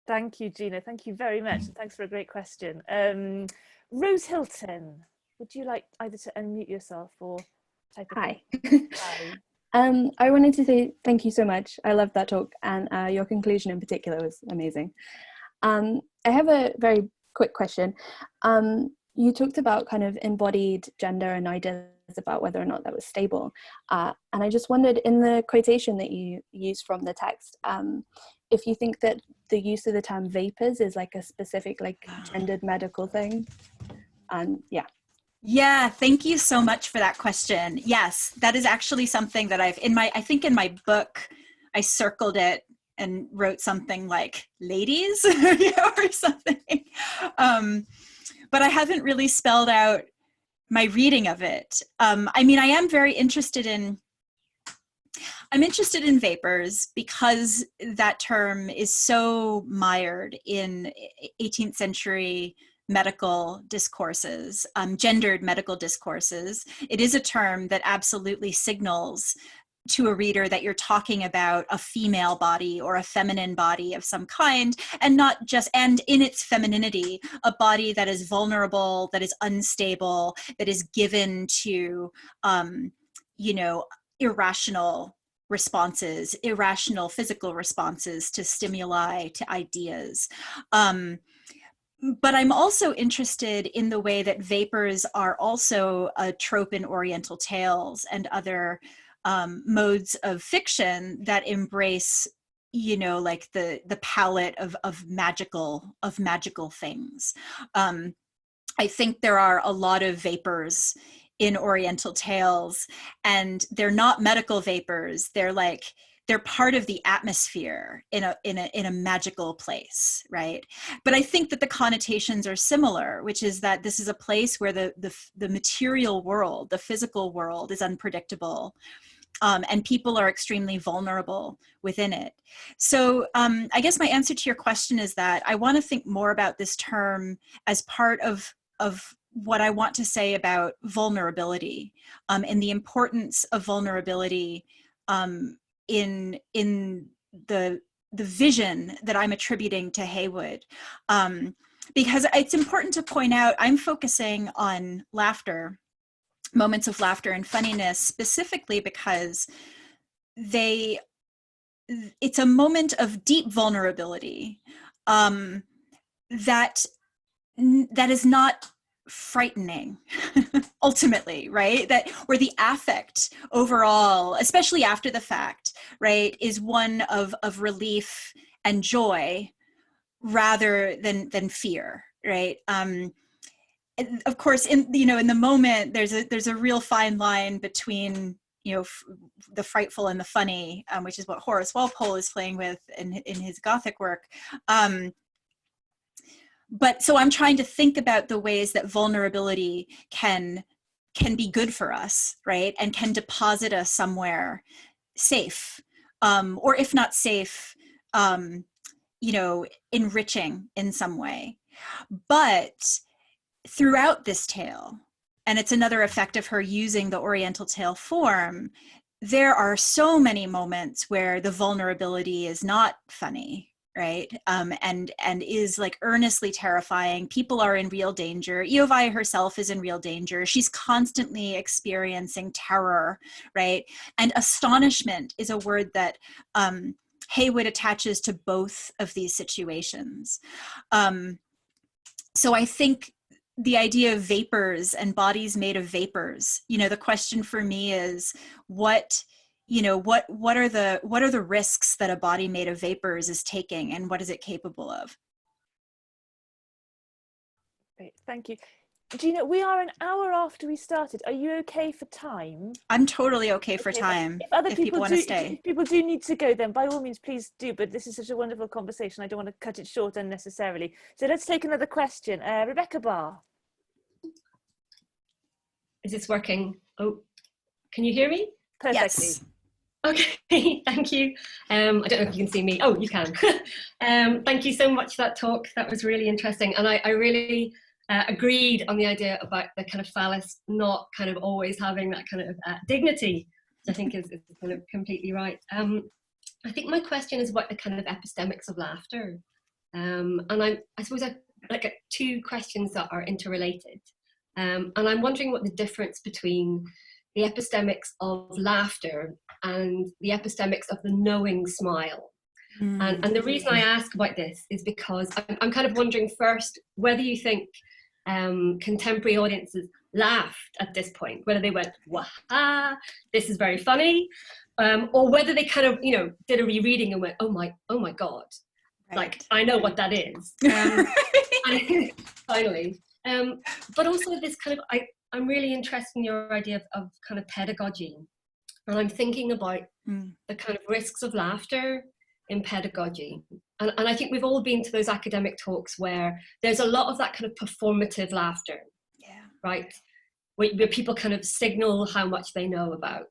Thank you, Gina. Thank you very much. And thanks for a great question. Rose Hilton, would you like either to unmute yourself or type it? Hi. Hi. I wanted to say thank you so much. I loved that talk, and your conclusion in particular was amazing. I have a very quick question. You talked about kind of embodied gender and ideas about whether or not that was stable. And I just wondered, in the quotation that you used from the text, if you think that the use of the term vapors is like a specific, like, gendered medical thing. Yeah, thank you so much for that question. Yes, that is actually something that I think in my book, I circled it and wrote something like ladies or something. But I haven't really spelled out my reading of it. I mean, I am interested in vapors because that term is so mired in 18th century medical discourses, gendered medical discourses. It is a term that absolutely signals to a reader that you're talking about a female body or a feminine body of some kind, and not just, and in its femininity, a body that is vulnerable, that is unstable, that is given to, you know, irrational responses, irrational physical responses to stimuli, to ideas. But I'm also interested in the way that vapors are also a trope in Oriental tales and other modes of fiction that embrace, you know, like the palette of magical things. I think there are a lot of vapors in Oriental tales, and they're not medical vapors. They're part of the atmosphere in a magical place, right? But I think that the connotations are similar, which is that this is a place where the material world, the physical world, is unpredictable, and people are extremely vulnerable within it. So I guess my answer to your question is that I want to think more about this term as part of what I want to say about vulnerability, and the importance of vulnerability in the vision that I'm attributing to Haywood. Because it's important to point out, I'm focusing on laughter, moments of laughter and funniness, specifically because it's a moment of deep vulnerability that is not frightening ultimately, right? That where the affect overall, especially after the fact, right, is one of relief and joy rather than fear, right? Of course, in the moment, there's a real fine line between the frightful and the funny, which is what Horace Walpole is playing with in his Gothic work. But so I'm trying to think about the ways that vulnerability can be good for us, right? And can deposit us somewhere safe, or if not safe, enriching in some way. But throughout this tale, and it's another effect of her using the Oriental tale form, there are so many moments where the vulnerability is not funny, right? And is like earnestly terrifying. People are in real danger. Eovaai herself is in real danger. She's constantly experiencing terror, right? And astonishment is a word that Haywood attaches to both of these situations. So I think the idea of vapors and bodies made of vapors, the question for me is what are the risks that a body made of vapors is taking, and what is it capable of? Great, thank you. Gina, we are an hour after we started. Are you okay for time? I'm totally okay for time. If people want to stay. If people do need to go, then by all means, please do. But this is such a wonderful conversation. I don't want to cut it short unnecessarily. So let's take another question. Rebecca Barr. Is this working? Oh, can you hear me? Perfectly. Yes. Okay, thank you. I don't know if you can see me. Oh, you can. Thank you so much for that talk. That was really interesting. And I really agreed on the idea about the kind of phallus not kind of always having that kind of dignity, which I think is kind of completely right. I think my question is about the kind of epistemics of laughter. And I suppose I've got two questions that are interrelated. And I'm wondering what the difference between the epistemics of laughter and the epistemics of the knowing smile. And the reason I ask about this is because I'm kind of wondering first whether you think contemporary audiences laughed at this point, whether they went, "Waha, this is very funny," or whether they kind of, did a rereading and went, oh my God, right. Like, I know what that is. Finally. But also this kind of, I'm really interested in your idea of kind of pedagogy. And I'm thinking about the kind of risks of laughter in pedagogy. And I think we've all been to those academic talks where there's a lot of that kind of performative laughter, right? Where people kind of signal how much they know about,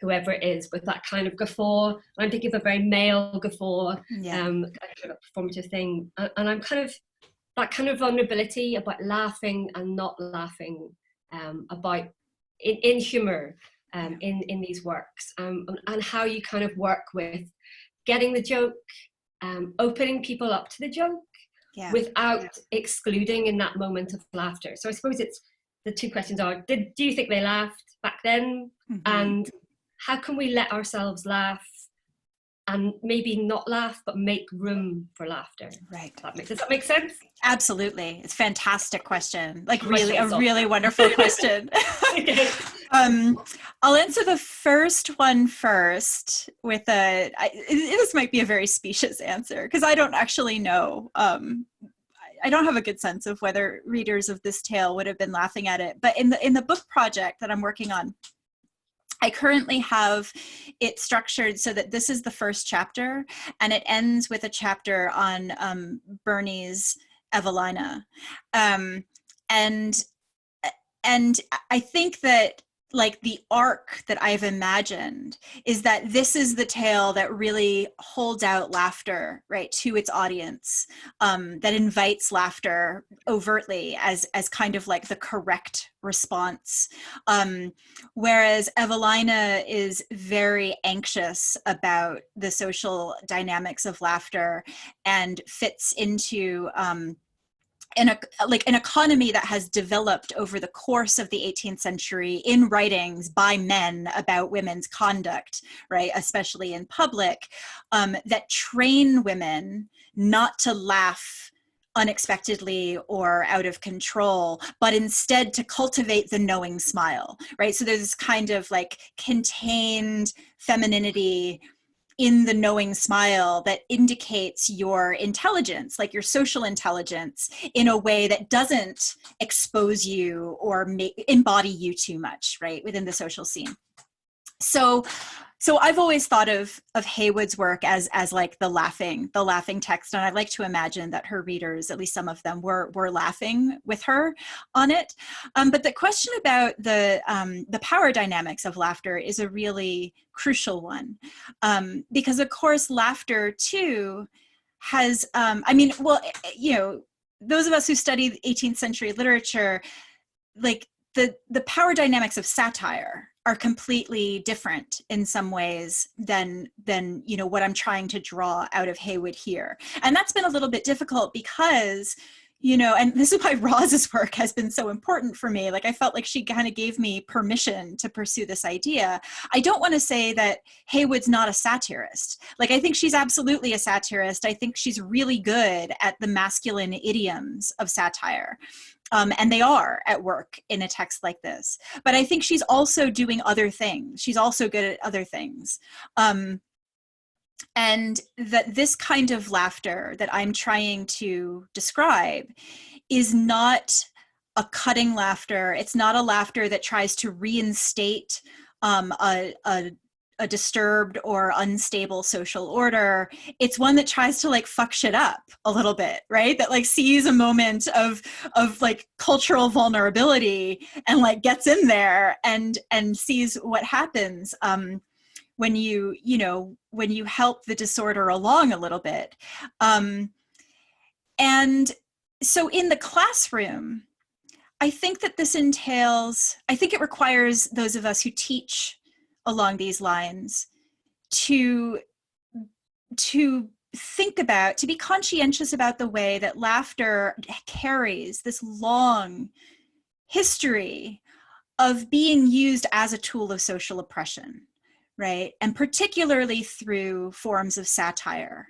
whoever it is with that kind of guffaw. I'm thinking of a very male guffaw, kind of performative thing. And I'm kind of, that kind of vulnerability about laughing and not laughing, about in humor, in these works, and how you kind of work with getting the joke, opening people up to the joke without excluding in that moment of laughter. So I suppose it's, the two questions are, do you think they laughed back then? And how can we let ourselves laugh and maybe not laugh, but make room for laughter? Right. Does that make sense? Absolutely. It's a fantastic question. Like really, a really wonderful question. Okay. I'll answer the first one first with this might be a very specious answer because I don't actually know. I don't have a good sense of whether readers of this tale would have been laughing at it. But in the book project that I'm working on, I currently have it structured so that this is the first chapter, and it ends with a chapter on Burney's Evelina. And I think that like the arc that I've imagined is that this is the tale that really holds out laughter, right, to its audience, that invites laughter overtly as kind of like the correct response. Whereas Evelina is very anxious about the social dynamics of laughter and fits into an economy that has developed over the course of the 18th century in writings by men about women's conduct, right, especially in public, that train women not to laugh unexpectedly or out of control, but instead to cultivate the knowing smile, right? So there's this kind of like contained femininity in the knowing smile that indicates your intelligence, like your social intelligence, in a way that doesn't expose you or embody you too much, right, within the social scene. So I've always thought of Haywood's work as like the laughing text, and I like to imagine that her readers, at least some of them, were laughing with her on it. But the question about the power dynamics of laughter is a really crucial one, because of course laughter too has, those of us who study 18th century literature, like the power dynamics of satire are completely different in some ways than what I'm trying to draw out of Haywood here. And that's been a little bit difficult because, and this is why Ros's work has been so important for me. Like, I felt like she kind of gave me permission to pursue this idea. I don't want to say that Haywood's not a satirist. Like, I think she's absolutely a satirist. I think she's really good at the masculine idioms of satire. And they are at work in a text like this. But I think she's also doing other things. She's also good at other things. And that this kind of laughter that I'm trying to describe is not a cutting laughter. It's not a laughter that tries to reinstate a disturbed or unstable social order. It's one that tries to like fuck shit up a little bit, right? That like sees a moment of like cultural vulnerability and like gets in there and sees what happens when you help the disorder along a little bit. And so in the classroom, I think that it requires those of us who teach along these lines to think about, to be conscientious about the way that laughter carries this long history of being used as a tool of social oppression, right? And particularly through forms of satire.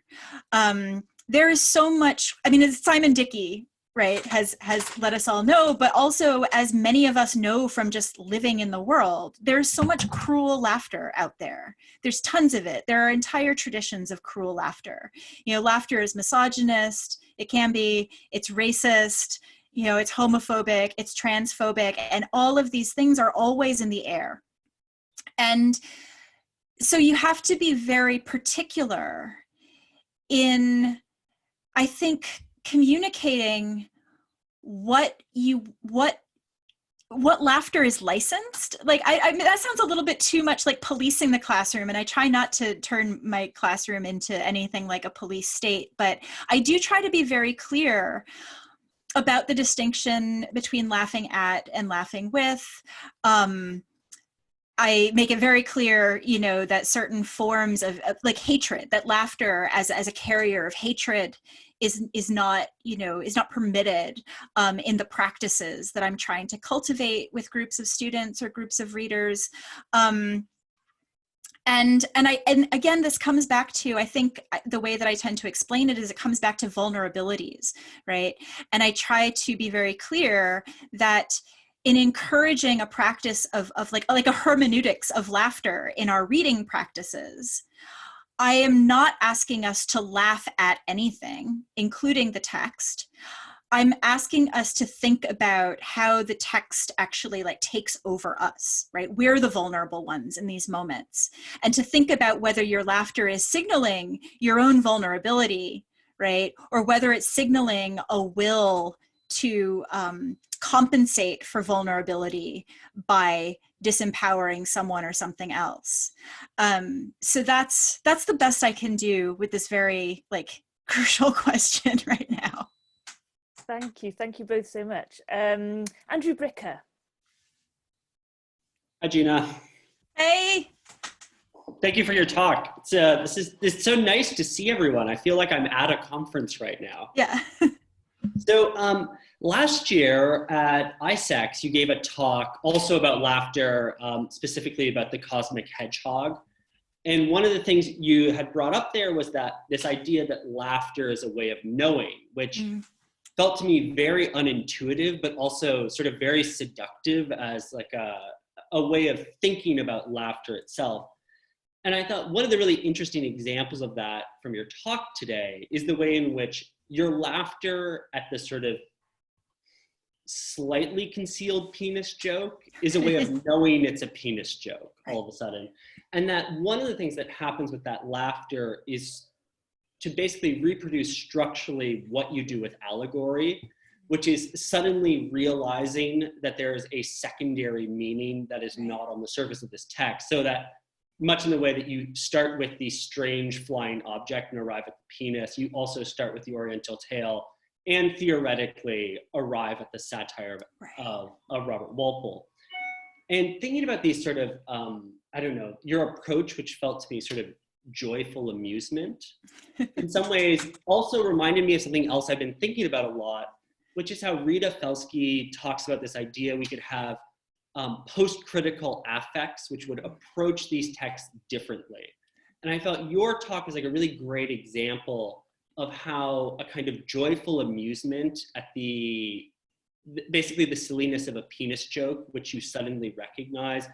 There is so much, as Simon Dickey, right, has let us all know, but also as many of us know from just living in the world, there's so much cruel laughter out there. There's tons of it. There are entire traditions of cruel laughter. Laughter is misogynist, it can be, it's racist, it's homophobic, it's transphobic, and all of these things are always in the air. And so you have to be very particular in, I think, communicating what laughter is licensed. Like, I mean, that sounds a little bit too much like policing the classroom, and I try not to turn my classroom into anything like a police state, but I do try to be very clear about the distinction between laughing at and laughing with. I make it very clear, that certain forms of like hatred, that laughter as a carrier of hatred is not permitted in the practices that I'm trying to cultivate with groups of students or groups of readers. And again, this comes back to, I think the way that I tend to explain it is it comes back to vulnerabilities, right? And I try to be very clear that in encouraging a practice of like a hermeneutics of laughter in our reading practices, I am not asking us to laugh at anything, including the text. I'm asking us to think about how the text actually like takes over us, right? We're the vulnerable ones in these moments. And to think about whether your laughter is signaling your own vulnerability, right? Or whether it's signaling a will to compensate for vulnerability by disempowering someone or something else. So that's the best I can do with this very like crucial question right now. Thank you both so much. Andrew Bricker. Hi, Gina. Hey. Thank you for your talk. It's so nice to see everyone. I feel like I'm at a conference right now. Yeah. So last year at ODSECS, you gave a talk also about laughter, specifically about the cosmic hedgehog. And one of the things you had brought up there was that this idea that laughter is a way of knowing, which felt to me very unintuitive, but also sort of very seductive as like a way of thinking about laughter itself. And I thought one of the really interesting examples of that from your talk today is the way in which your laughter at the sort of slightly concealed penis joke is a way of knowing it's a penis joke all of a sudden. And that one of the things that happens with that laughter is to basically reproduce structurally what you do with allegory, which is suddenly realizing that there is a secondary meaning that is not on the surface of this text. So that much in the way that you start with the strange flying object and arrive at the penis, you also start with the Oriental tale and theoretically arrive at the satire of Robert Walpole. And thinking about these sort of, I don't know, your approach, which felt to me sort of joyful amusement, in some ways also reminded me of something else I've been thinking about a lot, which is how Rita Felsky talks about this idea we could have post-critical affects, which would approach these texts differently. And I felt your talk was like a really great example of how a kind of joyful amusement at basically the silliness of a penis joke, which you suddenly recognize,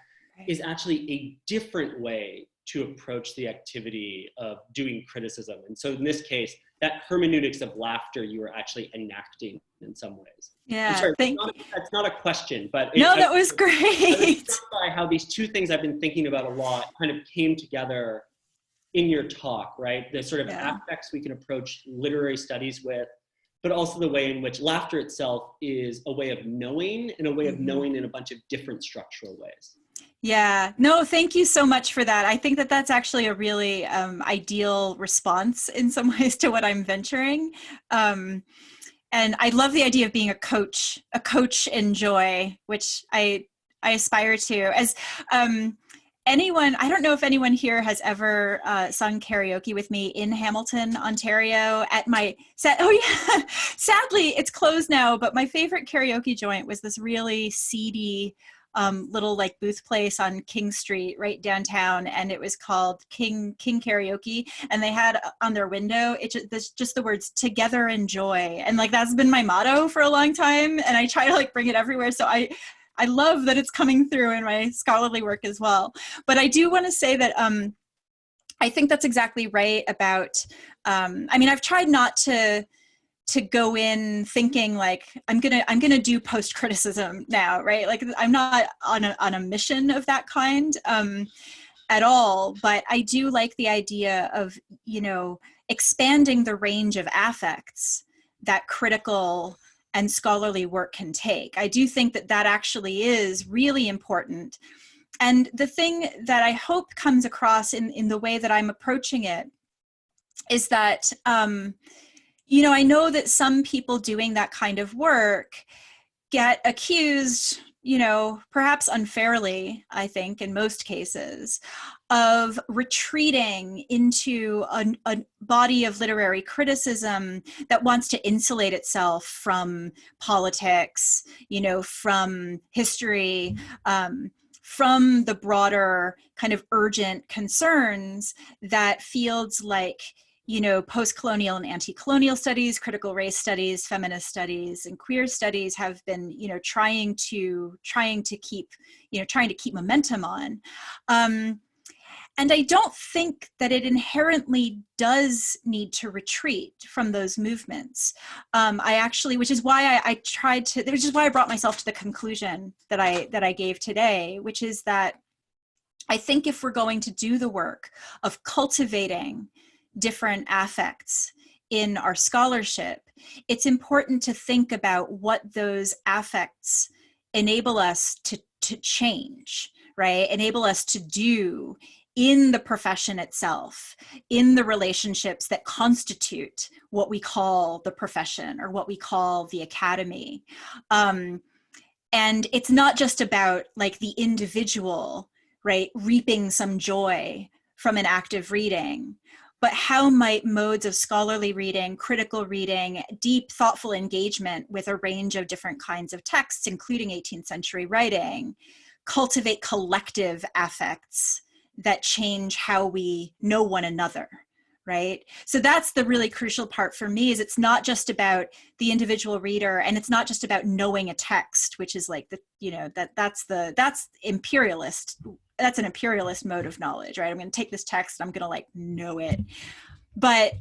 is actually a different way to approach the activity of doing criticism. And so in this case, that hermeneutics of laughter you were actually enacting in some ways. Yeah, sorry, thank you. That's not a question, but no, that was great. I was struck by how these two things I've been thinking about a lot kind of came together in your talk, right? The sort of affects we can approach literary studies with, but also the way in which laughter itself is a way of knowing, and a way of knowing in a bunch of different structural ways. Yeah, no, thank you so much for that. I think that that's actually a really ideal response in some ways to what I'm venturing. And I love the idea of being a coach in joy, which I aspire to. As anyone, I don't know if anyone here has ever sung karaoke with me in Hamilton, Ontario at my set. Oh yeah, sadly it's closed now, but my favorite karaoke joint was this really seedy little like booth place on King Street right downtown, and it was called King Karaoke, and they had on their window just the words "together and joy," and like that's been my motto for a long time, and I try to like bring it everywhere. So I love that it's coming through in my scholarly work as well. But I do want to say that I think that's exactly right about I mean, I've tried not to go in thinking like I'm gonna do post-criticism now, right? Like I'm not on a mission of that kind at all, but I do like the idea of, you know, expanding the range of affects that critical and scholarly work can take. I do think that that actually is really important. And the thing that I hope comes across in the way that I'm approaching it is that you know, I know that some people doing that kind of work get accused, you know, perhaps unfairly, I think, in most cases, of retreating into a body of literary criticism that wants to insulate itself from politics, you know, from history, from the broader kind of urgent concerns that fields like, you know, post-colonial and anti-colonial studies, critical race studies, feminist studies, and queer studies have been, you know, trying to keep momentum on. And I don't think that it inherently does need to retreat from those movements. I actually, which is why I brought myself to the conclusion that I gave today, which is that I think if we're going to do the work of cultivating different affects in our scholarship, it's important to think about what those affects enable us to change, right? Enable us to do in the profession itself, in the relationships that constitute what we call the profession or what we call the academy. And it's not just about like the individual, right, reaping some joy from an active reading, but how might modes of scholarly reading, critical reading, deep, thoughtful engagement with a range of different kinds of texts, including 18th century writing, cultivate collective affects that change how we know one another, right? So that's the really crucial part for me, is it's not just about the individual reader, and it's not just about knowing a text, which is like the, you know, that's imperialist. That's an imperialist mode of knowledge, right? I'm going to take this text, I'm going to like know it. But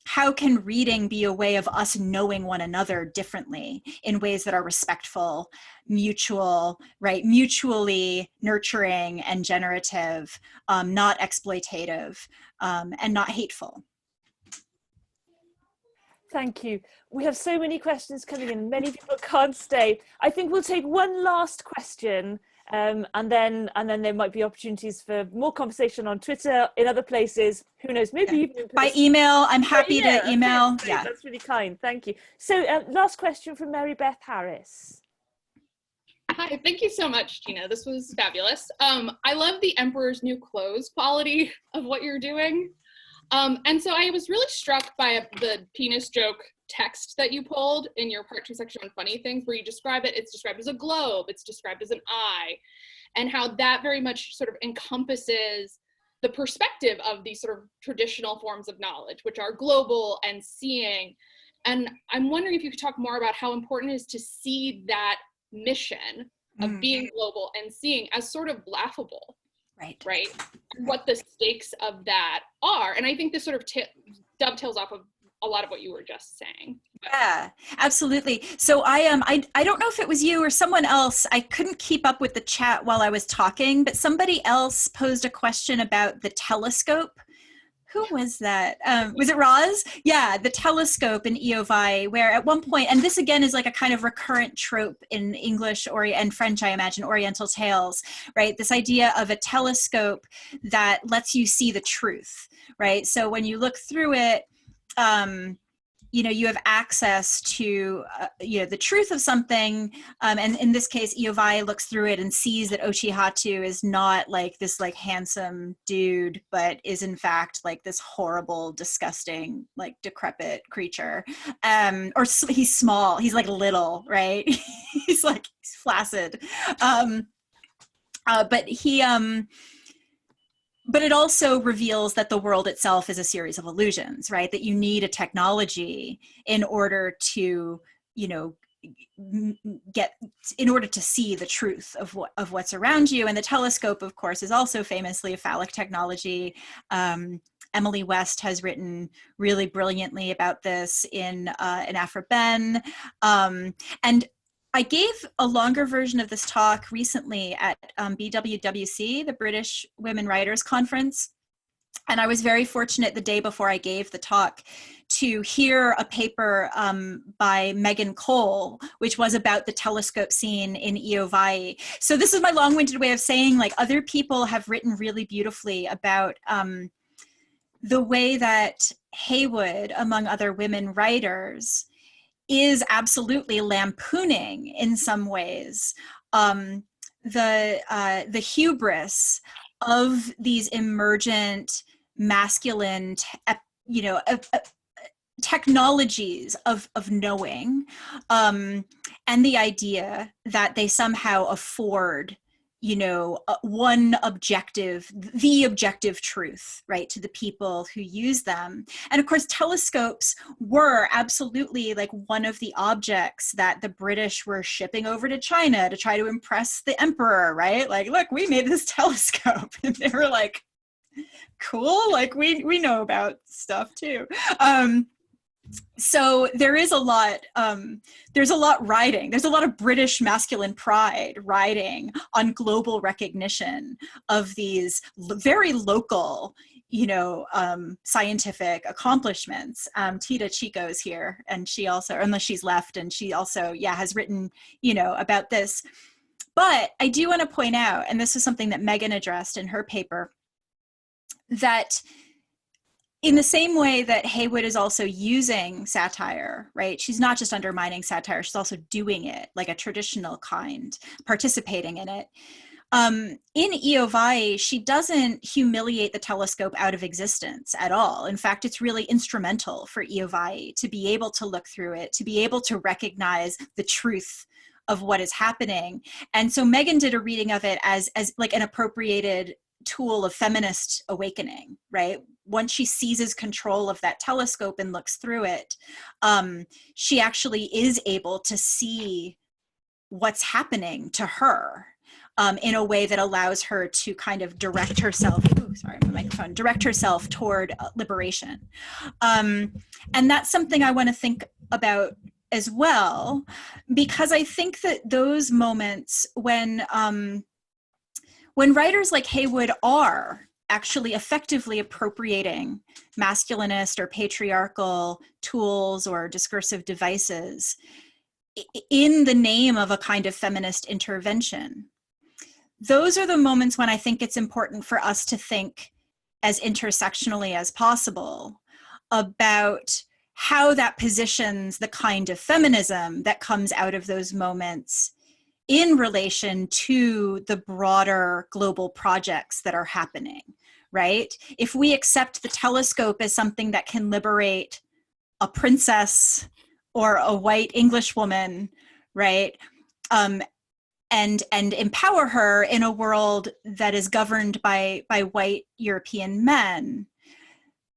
how can reading be a way of us knowing one another differently in ways that are respectful, mutual, right? Mutually nurturing and generative, not exploitative, and not hateful. Thank you. We have so many questions coming in. Many people can't stay. I think we'll take one last question, and then there might be opportunities for more conversation on Twitter, in other places. Who knows? Maybe even in by email. I'm happy to email. Okay, yeah, that's really kind. Thank you. So, last question from Mary Beth Harris. Hi, thank you so much, Gina. This was fabulous. I love the Emperor's New Clothes quality of what you're doing. And so I was really struck by the penis joke text that you pulled in your part 2 section on funny things, where you describe it, it's described as a globe, it's described as an eye, and how that very much sort of encompasses the perspective of these sort of traditional forms of knowledge, which are global and seeing. And I'm wondering if you could talk more about how important it is to see that mission of being global and seeing as sort of laughable, right? What the stakes of that are. And I think this sort of dovetails off of a lot of what you were just saying. Yeah, absolutely. So I don't know if it was you or someone else. I couldn't keep up with the chat while I was talking, but somebody else posed a question about the telescope. Who was that? Was it Ros? Yeah, the telescope in Eovaai, where at one point, and this again is like a kind of recurrent trope in English and French, I imagine, Oriental tales, right? This idea of a telescope that lets you see the truth, right? So when you look through it, you know, you have access to, you know, the truth of something. And in this case, Eovaai looks through it and sees that Ochi-Hatu is not like this like handsome dude, but is in fact like this horrible, disgusting, like decrepit creature. Or he's small, he's like little, right? he's flaccid. But it also reveals that the world itself is a series of illusions, right? That you need a technology in order to, you know, in order to see the truth of what's around you. And the telescope, of course, is also famously a phallic technology. Emily West has written really brilliantly about this in Afra Ben. And I gave a longer version of this talk recently at BWWC, the British Women Writers Conference. And I was very fortunate the day before I gave the talk to hear a paper by Megan Cole, which was about the telescope scene in Eovaai. So this is my long-winded way of saying, like, other people have written really beautifully about the way that Haywood, among other women writers, is absolutely lampooning in some ways the hubris of these emergent masculine, technologies of knowing, and the idea that they somehow afford, you know, the objective truth, right, to the people who use them. And of course, telescopes were absolutely like one of the objects that the British were shipping over to China to try to impress the emperor, right? Like, look, we made this telescope. And they were like, cool, like we know about stuff too. So there is a lot, there's a lot riding. There's a lot of British masculine pride riding on global recognition of these very local, you know, scientific accomplishments. Tita Chico's here, and she also, unless she's left, and she also, yeah, has written, you know, about this. But I do want to point out, and this is something that Megan addressed in her paper, that in the same way that Haywood is also using satire, right? She's not just undermining satire, she's also doing it like a traditional kind, participating in it. In Eovaai, she doesn't humiliate the telescope out of existence at all. In fact, it's really instrumental for Eovaai to be able to look through it, to be able to recognize the truth of what is happening. And so Megan did a reading of it as like an appropriated tool of feminist awakening, right? once she seizes control of that telescope and looks through it, she actually is able to see what's happening to her in a way that allows her to kind of direct herself, direct herself toward liberation. And that's something I want to think about as well, because I think that those moments when writers like Haywood are actually effectively appropriating masculinist or patriarchal tools or discursive devices in the name of a kind of feminist intervention, those are the moments when I think it's important for us to think as intersectionally as possible about how that positions the kind of feminism that comes out of those moments in relation to the broader global projects that are happening, right? If we accept the telescope as something that can liberate a princess or a white English woman, right? And empower her in a world that is governed by white European men,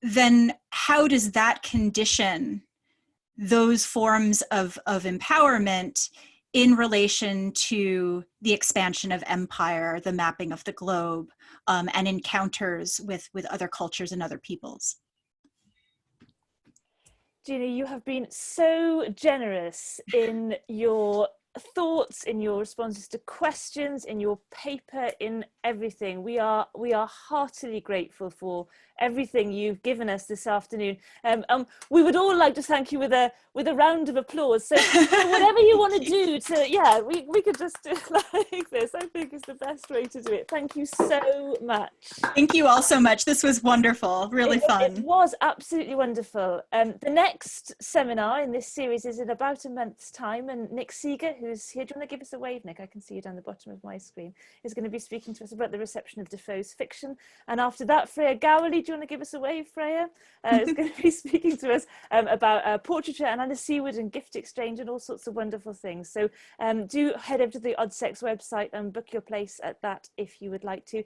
then how does that condition those forms of empowerment in relation to the expansion of empire, the mapping of the globe, and encounters with other cultures and other peoples? Gina, you have been so generous in your thoughts, in your responses to questions, in your paper, in everything. We are heartily grateful for everything you've given us this afternoon. We would all like to thank you with a round of applause. So whatever you want to do to, we could just do it like this. I think is the best way to do it. Thank you so much. Thank you all so much. This was wonderful, really fun. It was absolutely wonderful. The next seminar in this series is in about a month's time, and Nick Seeger, who's here, do you want to give us a wave, Nick? I can see you down the bottom of my screen, is going to be speaking to us about the reception of Defoe's fiction. And after that, Freya Gowley, do you want to give us a wave, Freya? Is going to be speaking to us about portraiture and Anna Seward and gift exchange and all sorts of wonderful things. So do head over to the ODSECS website and book your place at that if you would like to.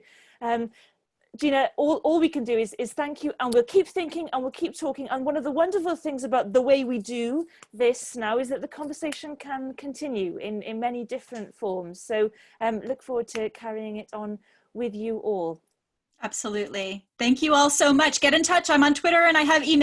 Gina, all we can do is thank you, and we'll keep thinking and we'll keep talking. And one of the wonderful things about the way we do this now is that the conversation can continue in many different forms. So look forward to carrying it on with you all. Absolutely. Thank you all so much. Get in touch. I'm on Twitter and I have email.